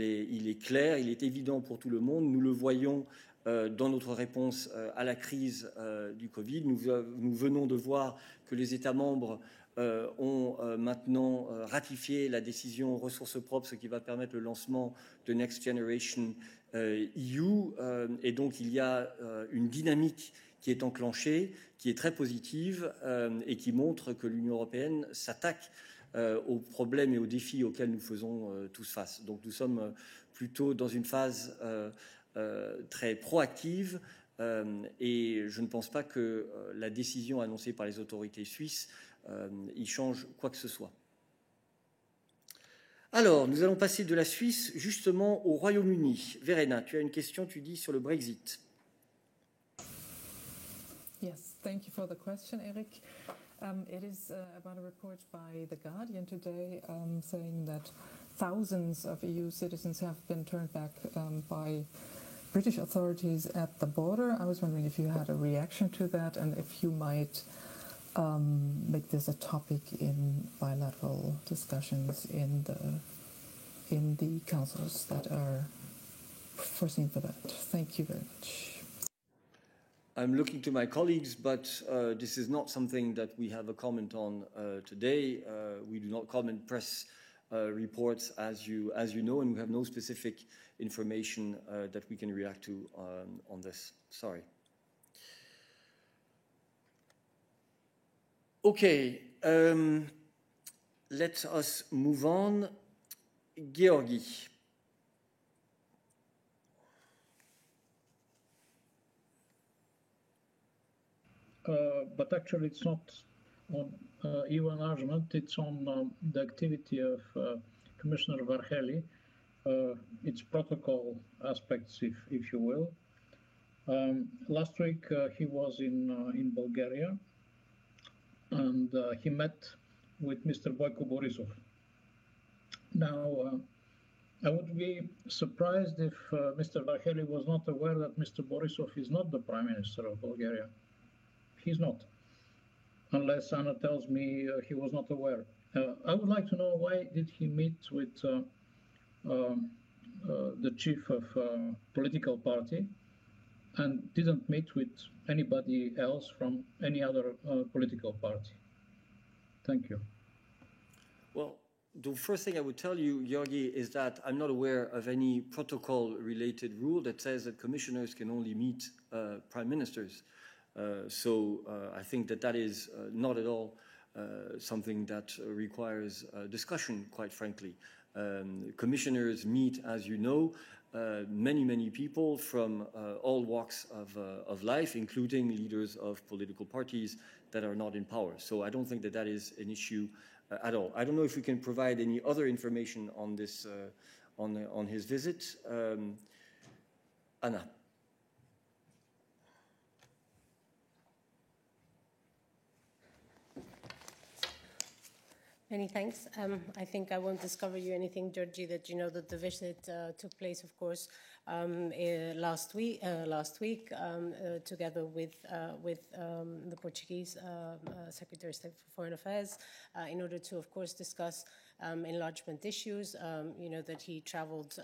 est clair, il est évident pour tout le monde. Nous le voyons dans notre réponse à la crise du Covid. Nous venons de voir que les États membres ont maintenant ratifié la décision ressources propres, ce qui va permettre le lancement de Next Generation EU. Et donc il y a une dynamique qui est enclenchée, qui est très positive et qui montre que l'Union européenne s'attaque aux problèmes et aux défis auxquels nous faisons tous face. Donc nous sommes plutôt dans une phase très proactive et je ne pense pas que la décision annoncée par les autorités suisses y change quoi que ce soit. Alors, nous allons passer de la Suisse justement au Royaume-Uni. Verena, tu as une question, tu dis, sur le Brexit. Yes, thank you for the question, Eric. It is about a report by The Guardian today saying that thousands of EU citizens have been turned back by British authorities at the border. I was wondering if you had a reaction to that and if you might make this a topic in bilateral discussions in the councils that are foreseen for that. Thank you very much. I'm looking to my colleagues, but this is not something that we have a comment on today. We do not comment press reports, as you know, and we have no specific information that we can react to on this. Sorry. Okay, let us move on. Georgi. but actually it's not on EU enlargement, it's on the activity of Commissioner Varhelyi, its protocol aspects, if you will. Last week he was in Bulgaria, and he met with Mr. Boyko Borisov. Now, I would be surprised if Mr. Varhelyi was not aware that Mr. Borisov is not the Prime Minister of Bulgaria. He's not, unless Anna tells me he was not aware. I would like to know why did he meet with the chief of political party and didn't meet with anybody else from any other political party? Thank you. Well, the first thing I would tell you, Georgi, is that I'm not aware of any protocol-related rule that says that commissioners can only meet prime ministers. So I think that is not at all something that requires discussion, quite frankly. Commissioners meet, as you know, many people from all walks of life, including leaders of political parties that are not in power. So I don't think that is an issue at all. I don't know if we can provide any other information on this, on his visit. Anna. Many thanks. I think I won't discover you anything, Georgi, that you know that the visit took place, of course, last week, together with the Portuguese Secretary of State for Foreign Affairs, in order to, of course, discuss enlargement issues. You know that he traveled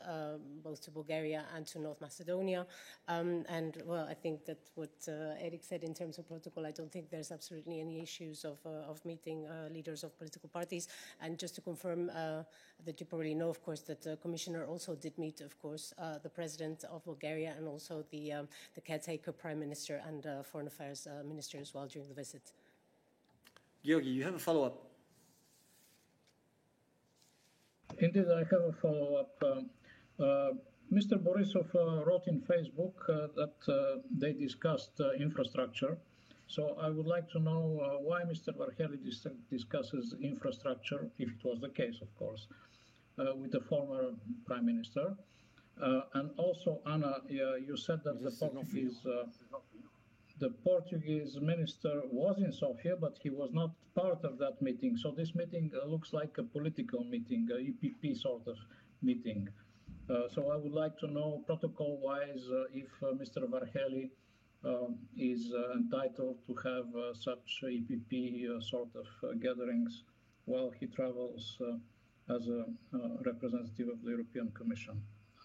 both to Bulgaria and to North Macedonia. And, well, I think that what Eric said in terms of protocol, I don't think there's absolutely any issues of meeting leaders of political parties. And just to confirm that you probably know, of course, that the Commissioner also did meet, of course, the President of Bulgaria and also the caretaker Prime Minister and Foreign Affairs Minister as well during the visit. Georgi, you have a follow-up. Indeed, I have a follow-up. Mr. Borisov wrote in Facebook that they discussed infrastructure. So I would like to know why Mr. Varhelyi discusses infrastructure, if it was the case, of course, with the former Prime Minister. And also, Anna, you said that the Portuguese minister was in Sofia, but he was not part of that meeting. So this meeting looks like a political meeting, a EPP sort of meeting. So I would like to know, protocol-wise, if Mr. Varhelyi is entitled to have such EPP sort of gatherings while he travels as a representative of the European Commission.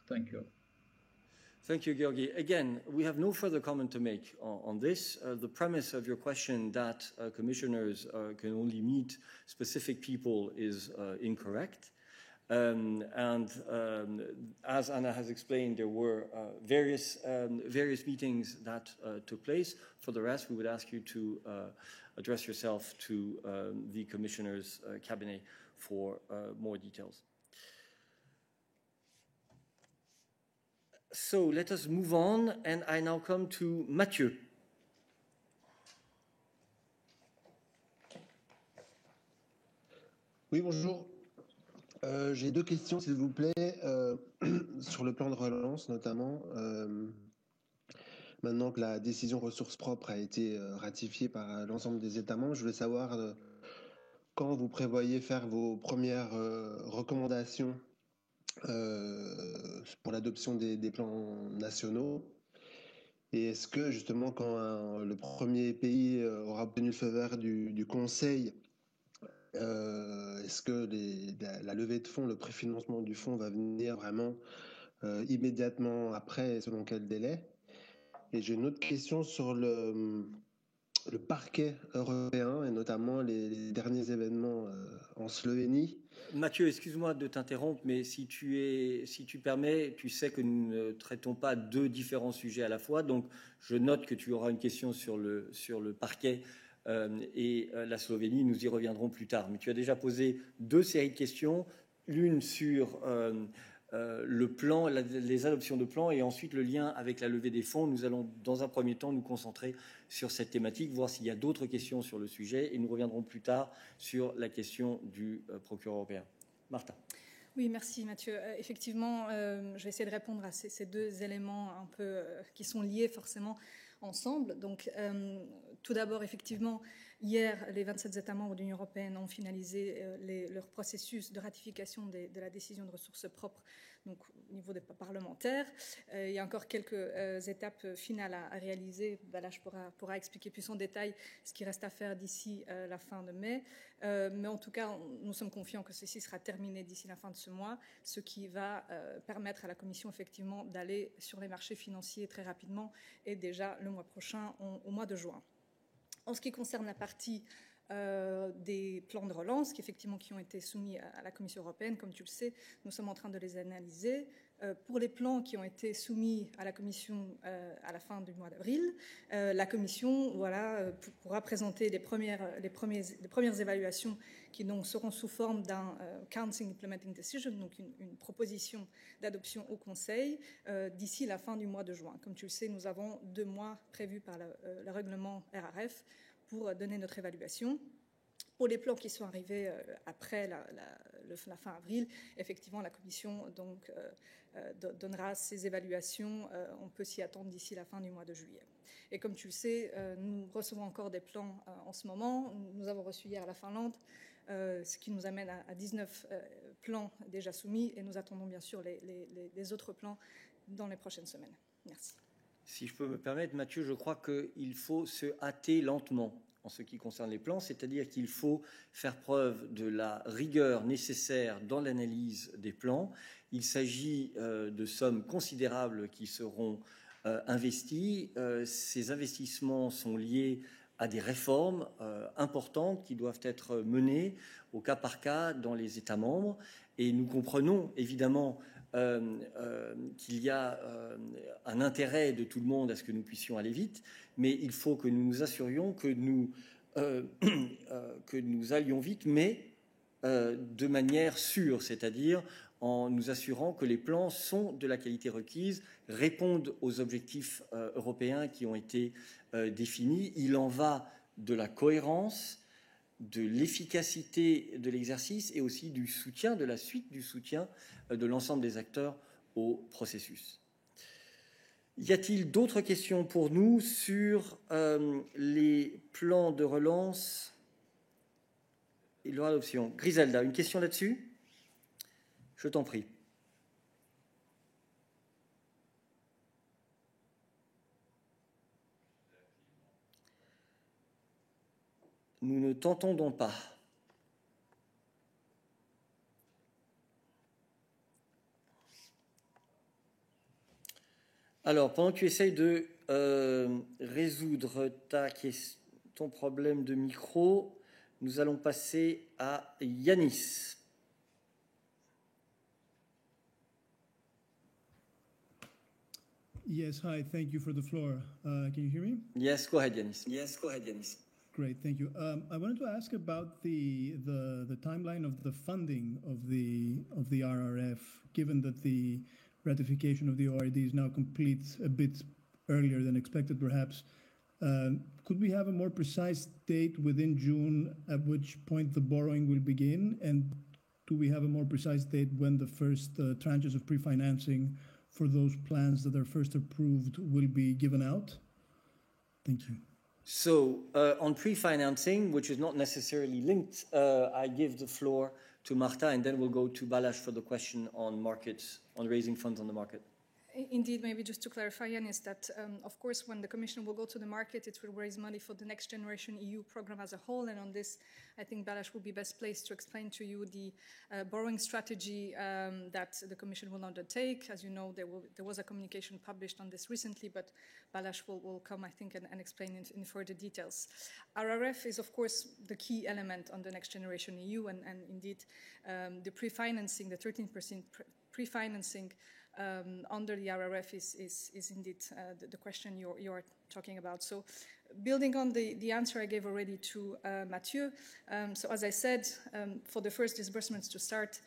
Thank you. Thank you, Georgi. Again, we have no further comment to make on this. The premise of your question that commissioners can only meet specific people is incorrect. As Anna has explained, there were various meetings that took place. For the rest, we would ask you to address yourself to the commissioner's cabinet for more details. So let us move on, and I now come to Mathieu. Oui, bonjour. J'ai deux questions, s'il vous plaît, sur le plan de relance notamment. Maintenant que la décision ressources propres a été ratifiée par l'ensemble des États membres, je voulais savoir quand vous prévoyez faire vos premières recommandations pour l'adoption des plans nationaux. Et est-ce que justement quand le premier pays aura obtenu le feu vert du Conseil, est-ce que la levée de fonds, le préfinancement du fonds va venir vraiment immédiatement après et selon quel délai? Et j'ai une autre question sur le parquet européen et notamment les derniers événements en Slovénie. Mathieu, excuse-moi de t'interrompre, mais si tu permets, tu sais que nous ne traitons pas deux différents sujets à la fois, donc je note que tu auras une question sur le parquet et la Slovénie, nous y reviendrons plus tard. Mais tu as déjà posé deux séries de questions, l'une sur le plan, les adoptions de plans et ensuite le lien avec la levée des fonds. Nous allons dans un premier temps nous concentrer sur cette thématique, voir s'il y a d'autres questions sur le sujet et nous reviendrons plus tard sur la question du procureur européen. Martha. Oui, merci Mathieu. Effectivement, je vais essayer de répondre à ces deux éléments un peu qui sont liés forcément ensemble. Donc, tout d'abord, effectivement, hier, les 27 États membres de l'Union européenne ont finalisé leur processus de ratification de la décision de ressources propres, donc au niveau des parlementaires. Il y a encore quelques étapes finales à réaliser. Balázs pourra expliquer plus en détail ce qui reste à faire d'ici la fin de mai. Mais en tout cas, nous sommes confiants que ceci sera terminé d'ici la fin de ce mois, ce qui va permettre à la Commission effectivement d'aller sur les marchés financiers très rapidement et déjà le mois prochain, au mois de juin. En ce qui concerne la partie des plans de relance qui ont été soumis à la Commission européenne, comme tu le sais, nous sommes en train de les analyser. Pour les plans qui ont été soumis à la Commission à la fin du mois d'avril, la Commission pourra présenter les premières évaluations qui donc seront sous forme d'un Council Implementing Decision, donc une proposition d'adoption au Conseil d'ici la fin du mois de juin. Comme tu le sais, nous avons 2 mois prévus par le règlement RRF pour donner notre évaluation. Pour les plans qui sont arrivés après la fin avril, effectivement, la Commission donc, donnera ses évaluations. On peut s'y attendre d'ici la fin du mois de juillet. Et comme tu le sais, nous recevons encore des plans en ce moment. Nous avons reçu hier la Finlande, ce qui nous amène à 19 plans déjà soumis. Et nous attendons bien sûr les autres plans dans les prochaines semaines. Merci. Si je peux me permettre, Mathieu, je crois qu'il faut se hâter lentement en ce qui concerne les plans, c'est-à-dire qu'il faut faire preuve de la rigueur nécessaire dans l'analyse des plans. Il s'agit de sommes considérables qui seront investies. Ces investissements sont liés à des réformes importantes qui doivent être menées au cas par cas dans les États membres. Et nous comprenons évidemment qu'il y a un intérêt de tout le monde à ce que nous puissions aller vite, mais il faut que nous nous assurions que nous allions vite, mais de manière sûre, c'est-à-dire en nous assurant que les plans sont de la qualité requise, répondent aux objectifs européens qui ont été définis. Il en va de la cohérence, de l'efficacité de l'exercice et aussi du soutien, de la suite du soutien de l'ensemble des acteurs au processus. Y a-t-il d'autres questions pour nous sur les plans de relance et leur adoption? Griselda, une question là-dessus? Je t'en prie. Nous ne t'entendons pas. Alors, pendant que tu essayes de résoudre ton problème de micro, nous allons passer à Yanis. Yes, hi, thank you for the floor. Can you hear me? Yes, go ahead, Yanis. Great, thank you. I wanted to ask about the timeline of the funding of the RRF, given that the ratification of the ORD is now complete a bit earlier than expected, perhaps. Could we have a more precise date within June at which point the borrowing will begin? And do we have a more precise date when the first tranches of pre-financing for those plans that are first approved will be given out? Thank you. So on pre-financing, which is not necessarily linked, I give the floor to Marta, and then we'll go to Balázs for the question on markets, on raising funds on the market. Indeed, maybe just to clarify, Yanis, that of course when the Commission will go to the market, it will raise money for the Next Generation EU program as a whole, and on this, I think Balázs will be best placed to explain to you the borrowing strategy that the Commission will undertake. As you know, there was a communication published on this recently, but Balázs will come, I think, and explain it in further details. RRF is, of course, the key element on the Next Generation EU, and indeed the pre-financing, the 13% pre-financing under the RRF is indeed the question you're talking about. So building on the answer I gave already to Mathieu, so as I said, for the first disbursements to start,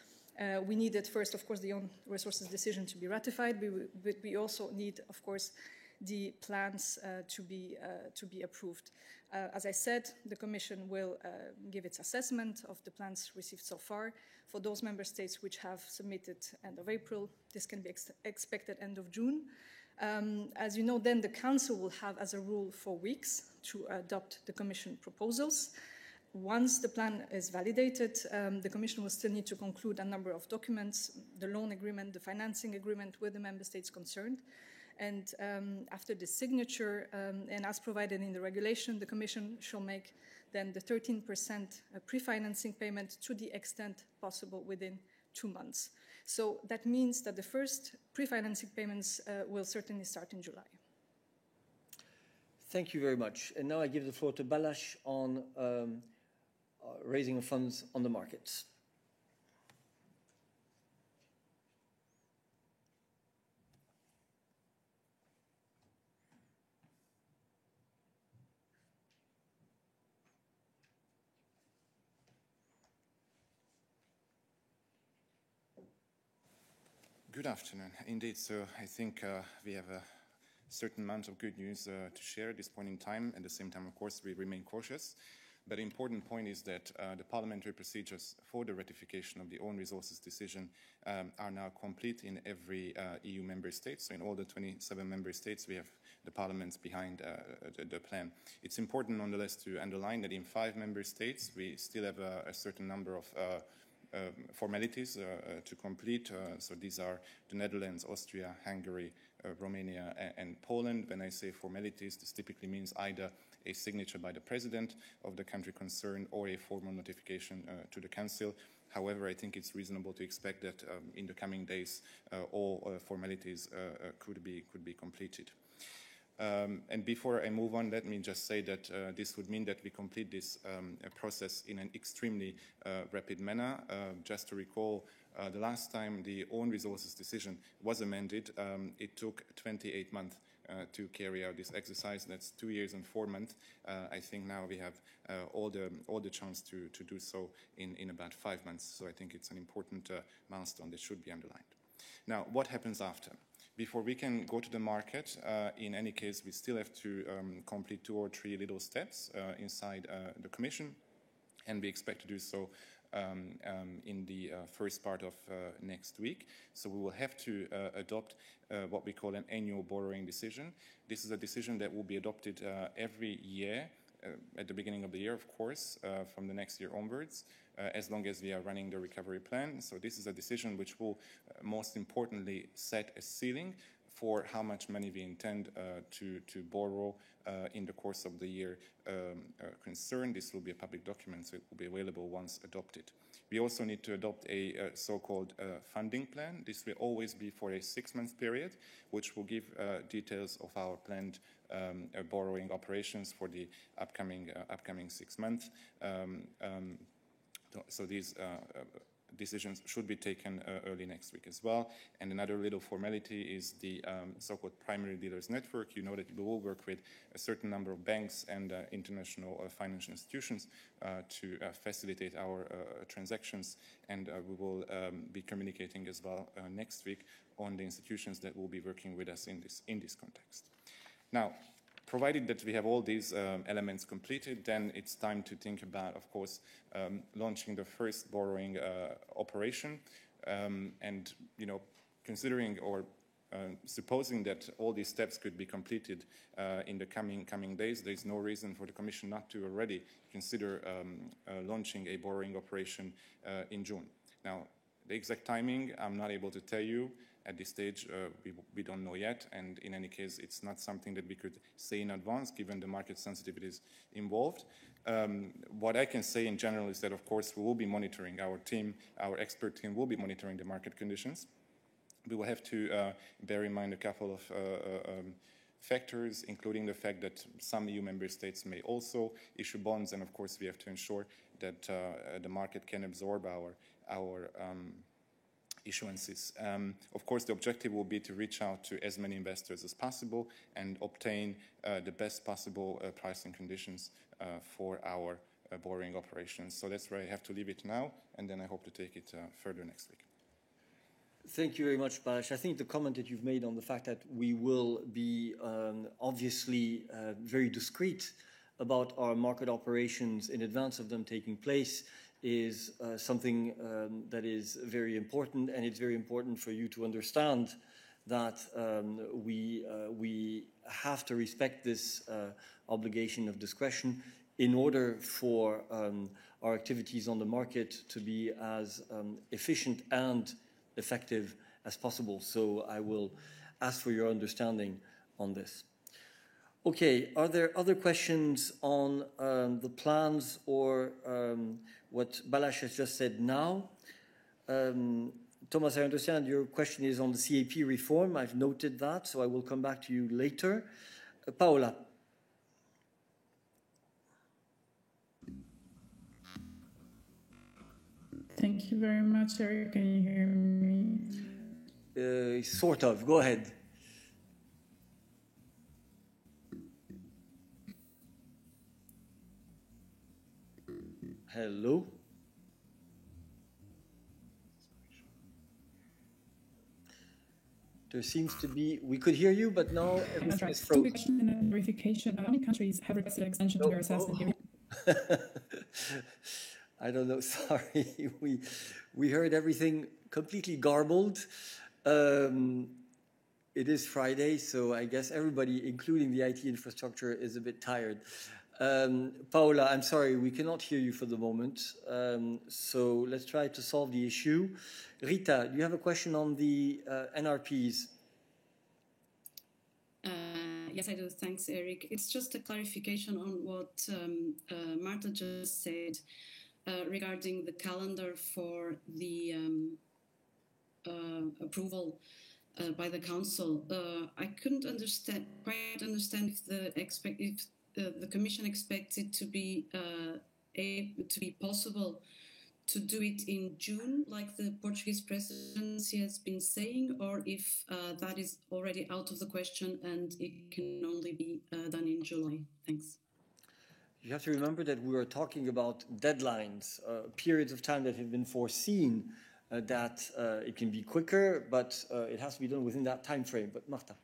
We needed first, of course, the own resources decision to be ratified, but we also need, of course, the plans to be approved. As I said, the Commission will give its assessment of the plans received so far. For those member states which have submitted end of April, this can be expected end of June. As you know, then the Council will have, as a rule, 4 weeks to adopt the Commission proposals. Once the plan is validated, the Commission will still need to conclude a number of documents, the loan agreement, the financing agreement with the member states concerned. And after the signature, and as provided in the regulation, the Commission shall make then the 13% pre-financing payment to the extent possible within 2 months. So that means that the first pre-financing payments will certainly start in July. Thank you very much. And now I give the floor to Balázs on raising of funds on the markets. Good afternoon. Indeed, so I think we have a certain amount of good news to share at this point in time. At the same time, of course, we remain cautious. But the important point is that the parliamentary procedures for the ratification of the own resources decision are now complete in every EU member state. So in all the 27 member states, we have the parliaments behind the plan. It's important, nonetheless, to underline that in 5 member states, we still have a certain number of formalities to complete. So these are the Netherlands, Austria, Hungary, Romania, and Poland. When I say formalities, this typically means either a signature by the president of the country concerned or a formal notification to the council. However, I think it's reasonable to expect that in the coming days all formalities could be completed. And before I move on, let me just say that this would mean that we complete this process in an extremely rapid manner. Just to recall, the last time the own resources decision was amended, it took 28 months to carry out this exercise. That's 2 years and 4 months. I think now we have all the chance to do so in about 5 months. So I think it's an important milestone that should be underlined. Now, what happens after? Before we can go to the market, in any case, we still have to complete 2 or 3 little steps inside the Commission, and we expect to do so in the first part of next week. So we will have to adopt what we call an annual borrowing decision. This is a decision that will be adopted every year, at the beginning of the year, of course, from the next year onwards, as long as we are running the recovery plan. So this is a decision which will most importantly set a ceiling for how much money we intend to borrow in the course of the year concerned. This will be a public document, so it will be available once adopted. We also need to adopt a so-called funding plan. This will always be for a 6-month period, which will give details of our planned borrowing operations for the upcoming 6 months. So these decisions should be taken early next week as well. And another little formality is the so-called primary dealers network. You know that we will work with a certain number of banks and international financial institutions to facilitate our transactions, and we will be communicating as well next week on the institutions that will be working with us in this context. Now, provided that we have all these elements completed, then it's time to think about, of course, launching the first borrowing operation. And, you know, considering or supposing that all these steps could be completed in the coming days, there's no reason for the Commission not to already consider launching a borrowing operation in June. Now, the exact timing, I'm not able to tell you. At this stage, we don't know yet, and in any case, it's not something that we could say in advance, given the market sensitivities involved. What I can say in general is that, of course, we will be monitoring, our expert team will be monitoring the market conditions. We will have to bear in mind a couple of factors, including the fact that some EU member states may also issue bonds, and of course, we have to ensure that the market can absorb our issuances. Of course, the objective will be to reach out to as many investors as possible and obtain the best possible pricing conditions for our borrowing operations. So that's where I have to leave it now, and then I hope to take it further next week. Thank you very much, Balázs. I think the comment that you've made on the fact that we will be obviously very discreet about our market operations in advance of them taking place is something that is very important, and it's very important for you to understand that we have to respect this obligation of discretion in order for our activities on the market to be as efficient and effective as possible. So I will ask for your understanding on this. Okay, are there other questions on the plans or what Balázs has just said now? Thomas, I understand your question is on the CAP reform. I've noted that, so I will come back to you later. Paola. Thank you very much, Eric. Can you hear me? Sort of. Go ahead. Hello. There seems to be, we could hear you, but now everything is frozen. Question and verification. How many countries have requested extension to their assessment? I don't know. Sorry, we heard everything completely garbled. It is Friday, so I guess everybody, including the IT infrastructure, is a bit tired. Paola, I'm sorry, we cannot hear you for the moment. So let's try to solve the issue. Rita, do you have a question on the NRPs? Yes, I do. Thanks, Eric. It's just a clarification on what Marta just said regarding the calendar for the approval by the Council. I couldn't quite understand if the Commission expects it to be possible to do it in June, like the Portuguese presidency has been saying, or if that is already out of the question and it can only be done in July. Thanks. You have to remember that we are talking about deadlines, periods of time that have been foreseen, that it can be quicker, but it has to be done within that time frame. But Marta.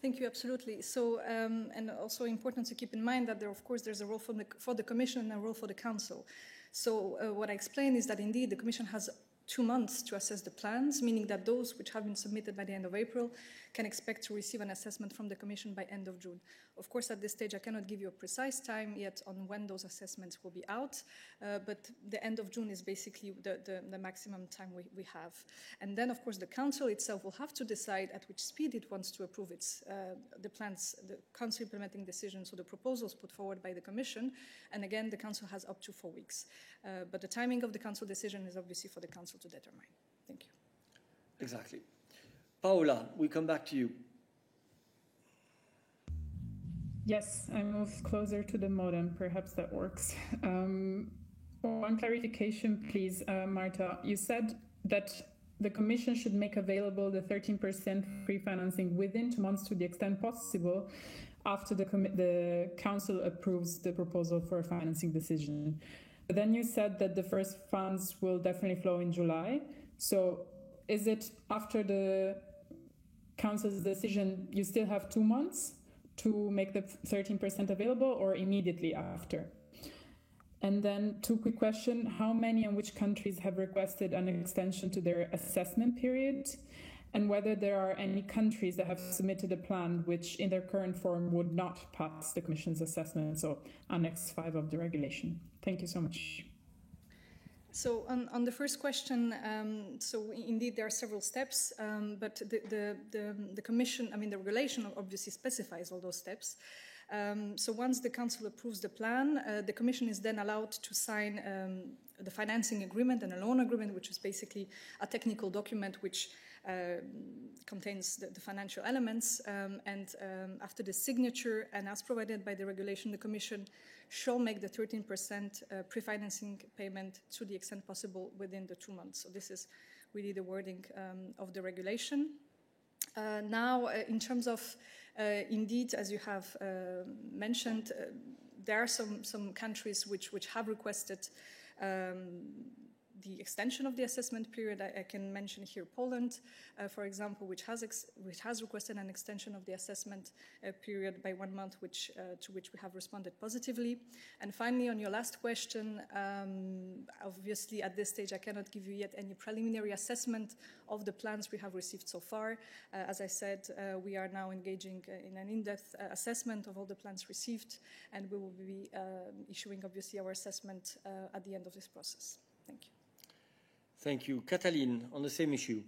Thank you, absolutely. So, and also important to keep in mind that there's a role for the Commission and a role for the Council. So what I explained is that indeed the Commission has 2 months to assess the plans, meaning that those which have been submitted by the end of April can expect to receive an assessment from the Commission by end of June. Of course, at this stage, I cannot give you a precise time yet on when those assessments will be out, but the end of June is basically the maximum time we have. And then, of course, the Council itself will have to decide at which speed it wants to approve the plans, the Council implementing decisions, so the proposals put forward by the Commission. And again, the Council has up to 4 weeks. But the timing of the Council decision is obviously for the Council to determine. Thank you. Exactly. Paola, we come back to you. Yes, I moved closer to the modem. Perhaps that works. One clarification, please, Marta. You said that the Commission should make available the 13% pre-financing within 2 months to the extent possible after the Council approves the proposal for a financing decision. But then you said that the first funds will definitely flow in July. So is it after the Council's decision, you still have 2 months to make the 13% available, or immediately after? And then 2 quick questions. How many and which countries have requested an extension to their assessment period? And whether there are any countries that have submitted a plan which in their current form would not pass the Commission's assessment, so Annex 5 of the regulation. Thank you so much. So on the first question, so indeed there are several steps, but the Commission, the regulation obviously specifies all those steps. So once the Council approves the plan, the Commission is then allowed to sign the financing agreement and a loan agreement, which is basically a technical document which contains the financial elements. And after the signature and as provided by the regulation, the Commission shall make the 13% pre-financing payment to the extent possible within the 2 months. So this is really the wording of the regulation. Now, in terms of, indeed, as you have mentioned, there are some countries which have requested the extension of the assessment period. I can mention here Poland, for example, which has requested an extension of the assessment period by 1 month, to which we have responded positively. And finally, on your last question, obviously at this stage I cannot give you yet any preliminary assessment of the plans we have received so far. As I said, we are now engaging in an in-depth assessment of all the plans received, and we will be issuing obviously our assessment at the end of this process. Thank you. Thank you. Katalin, on the same issue.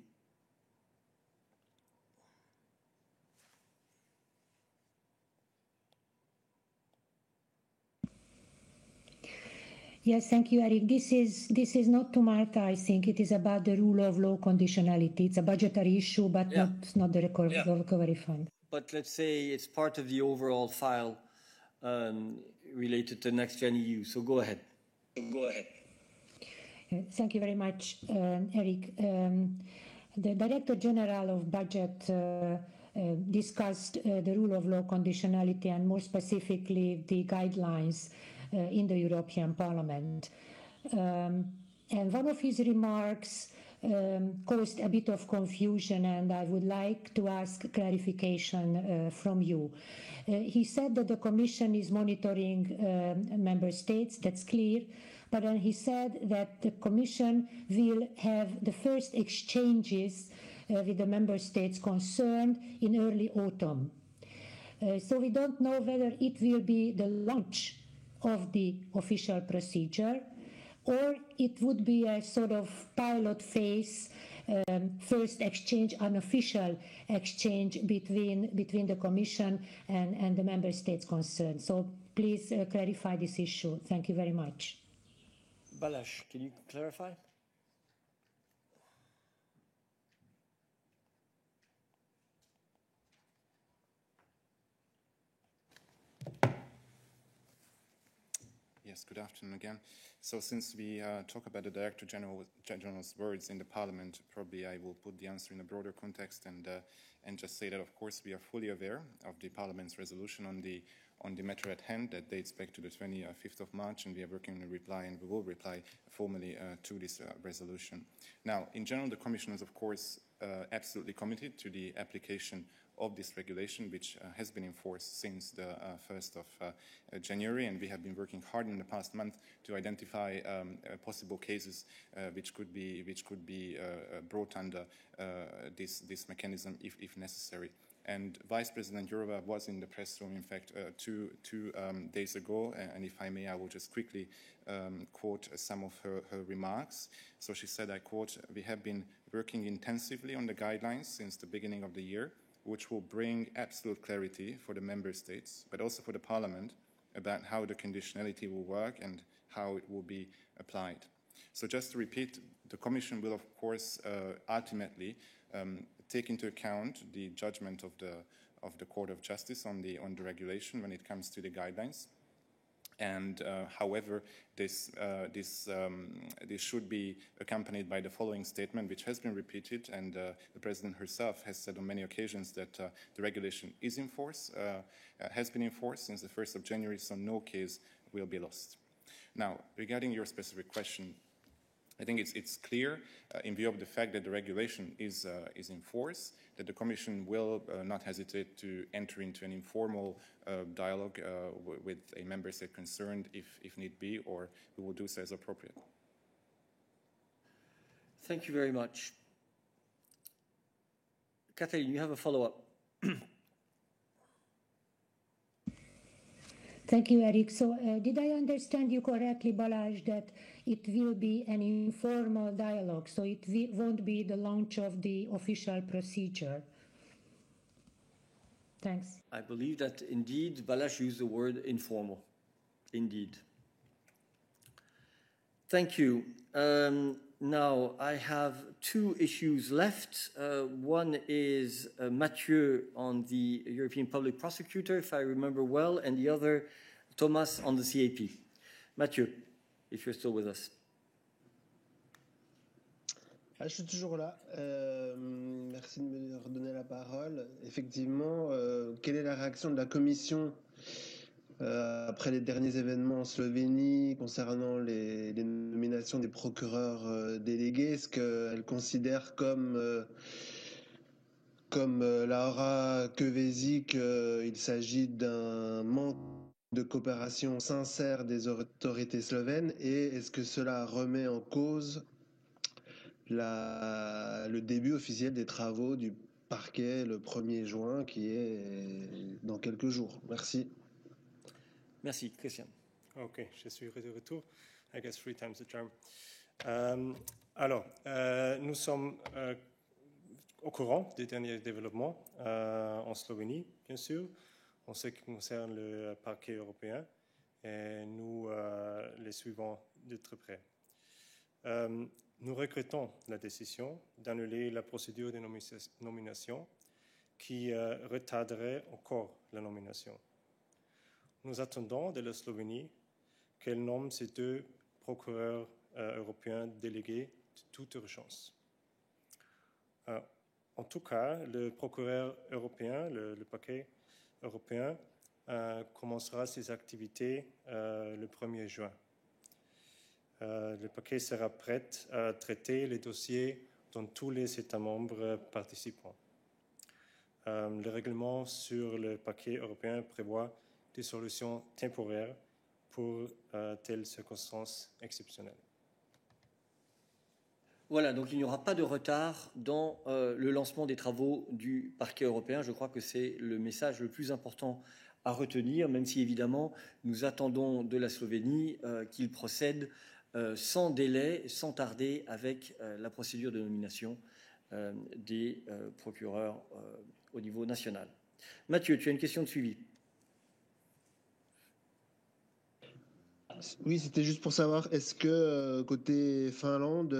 Yes, thank you, Eric. This is not to Marta, I think. It is about the rule of law conditionality. It's a budgetary issue, but not the recovery fund. But let's say it's part of the overall file related to Next Gen EU. So go ahead. Thank you very much, Eric. The Director General of Budget discussed the rule of law conditionality and more specifically the guidelines in the European Parliament. And one of his remarks caused a bit of confusion, and I would like to ask clarification from you. He said that the Commission is monitoring member states, that's clear, but then he said that the Commission will have the first exchanges with the member states concerned in early autumn. So we don't know whether it will be the launch of the official procedure, or it would be a sort of pilot phase, first exchange, unofficial exchange between the Commission and the member states concerned. So please clarify this issue. Thank you very much. Balázs, can you clarify? Yes, good afternoon again. So since we talk about the Director General's words in the Parliament, probably I will put the answer in a broader context and just say that, of course, we are fully aware of the Parliament's resolution on the matter at hand that dates back to the 25th of March, and we are working on a reply, and we will reply formally to this resolution. Now, in general, the Commission is, of course, absolutely committed to the application of this regulation, which has been in force since the 1st of January, and we have been working hard in the past month to identify possible cases which could be brought under this mechanism if necessary. And Vice President Jourova was in the press room, in fact, two days ago, and if I may, I will just quickly quote some of her remarks. So she said, I quote, "We have been working intensively on the guidelines since the beginning of the year, which will bring absolute clarity for the member states, but also for the Parliament, about how the conditionality will work and how it will be applied." So just to repeat, the Commission will, of course, ultimately take into account the judgment of the Court of Justice on the regulation when it comes to the guidelines. And however, this should be accompanied by the following statement, which has been repeated, and the President herself has said on many occasions that the regulation is in force, has been in force since the 1st of January, so no case will be lost. Now, regarding your specific question, I think it's clear, in view of the fact that the regulation is in force, that the Commission will not hesitate to enter into an informal dialogue with a member state concerned, if need be, or we will do so as appropriate. Thank you very much. Katalin, you have a follow-up. Thank you, Eric. So did I understand you correctly, Balázs, that it will be an informal dialogue, so it won't be the launch of the official procedure? Thanks. I believe that indeed Balázs used the word informal. Indeed. Thank you. Now I have two issues left. One is Mathieu on the European Public Prosecutor, if I remember well, and the other Thomas on the CAP. Mathieu, if you're still with us. Je suis toujours là. Merci de me redonner la parole. Effectivement, quelle est la réaction de la Commission après les derniers événements en Slovénie concernant les nominations des procureurs délégués, est-ce qu'elle considère comme Laura Kövesi qu'il s'agit d'un manque de coopération sincère des autorités slovènes, et est-ce que cela remet en cause le début officiel des travaux du parquet le 1er juin, qui est dans quelques jours? Merci. Merci, Christian. Ok, je suis de retour. I guess 3 times the charm. Nous sommes au courant des derniers développements en Slovénie, bien sûr, en ce qui concerne le parquet européen, et nous les suivons de très près. Nous regrettons la décision d'annuler la procédure de nomination qui retarderait encore la nomination. Nous attendons de la Slovénie qu'elle nomme ces 2 procureurs européens délégués de toute urgence. En tout cas, le procureur européen, le parquet européen, commencera ses activités le 1er juin. Le paquet sera prêt à traiter les dossiers dont tous les États membres participants. Le règlement sur le paquet européen prévoit des solutions temporaires pour telles circonstances exceptionnelles. Voilà, donc il n'y aura pas de retard dans le lancement des travaux du parquet européen. Je crois que c'est le message le plus important à retenir, même si évidemment nous attendons de la Slovénie qu'il procède sans délai, sans tarder, avec la procédure de nomination des procureurs au niveau national. Mathieu, tu as une question de suivi. Oui, c'était juste pour savoir, est-ce que côté Finlande,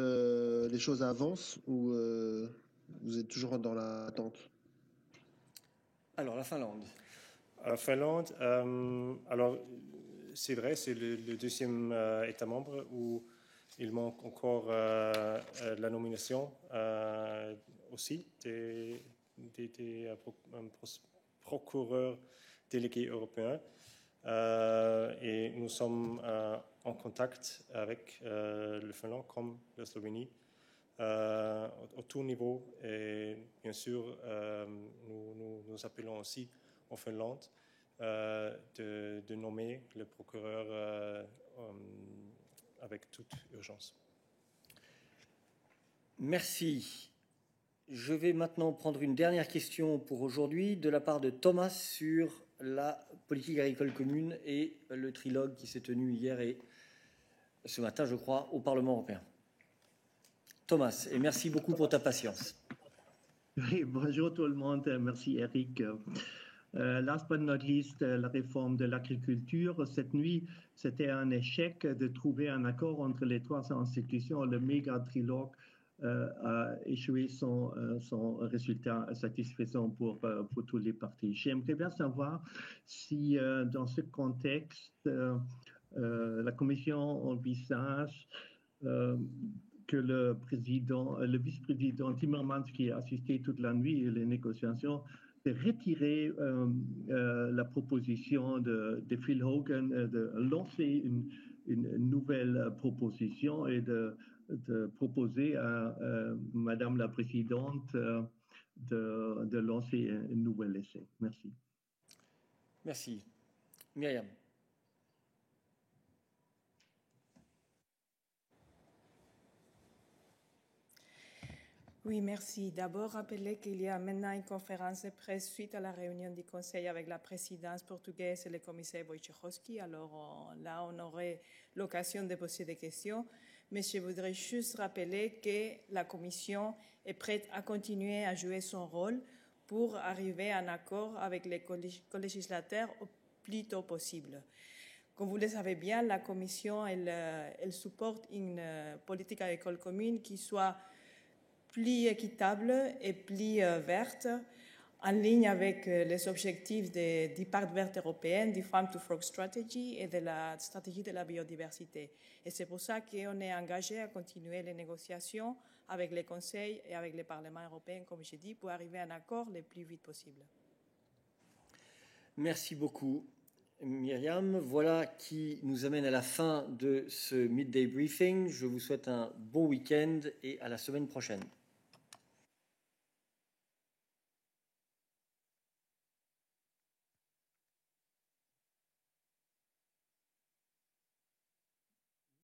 les choses avancent ou vous êtes toujours dans l'attente? Alors, la Finlande. Finlande, alors c'est vrai, c'est le 2e État membre où il manque encore la nomination aussi des procureurs délégués européens. Et nous sommes en contact avec le Finlande comme la Slovénie au tout niveau. Et bien sûr, nous appelons aussi en Finlande de nommer le procureur avec toute urgence. Merci. Je vais maintenant prendre une dernière question pour aujourd'hui de la part de Thomas sur la politique agricole commune et le trilogue qui s'est tenu hier et ce matin, je crois, au Parlement européen. Thomas, et merci beaucoup pour ta patience. Oui, bonjour tout le monde, merci Eric. Last but not least, la réforme de l'agriculture. Cette nuit, c'était un échec de trouver un accord entre les 3 institutions. Le méga trilogue a échoué sans résultat satisfaisant pour tous les partis. J'aimerais bien savoir si, dans ce contexte, la Commission envisage que le vice-président Timmermans, qui a assisté toute la nuit aux négociations, de retirer la proposition de Phil Hogan de lancer une nouvelle proposition et de proposer à Madame la Présidente de lancer un nouvel essai. Merci. Merci. Myriam. Oui, merci. D'abord, rappeler qu'il y a maintenant une conférence de presse suite à la réunion du Conseil avec la présidence portugaise et le commissaire Wojciechowski. Alors là, on aurait l'occasion de poser des questions. Mais je voudrais juste rappeler que la Commission est prête à continuer à jouer son rôle pour arriver à un accord avec les co-législateurs au plus tôt possible. Comme vous le savez bien, la Commission, elle supporte une politique agricole commune qui soit plus équitable et plus verte, en ligne avec les objectifs du Pacte vert européen, du Farm to Fork Strategy et de la stratégie de la biodiversité. Et c'est pour ça qu'on est engagé à continuer les négociations avec le Conseil et avec le Parlement européen, comme j'ai dit, pour arriver à un accord le plus vite possible. Merci beaucoup. Myriam. Voilà qui nous amène à la fin de ce midday briefing. Je vous souhaite un bon week-end et à la semaine prochaine.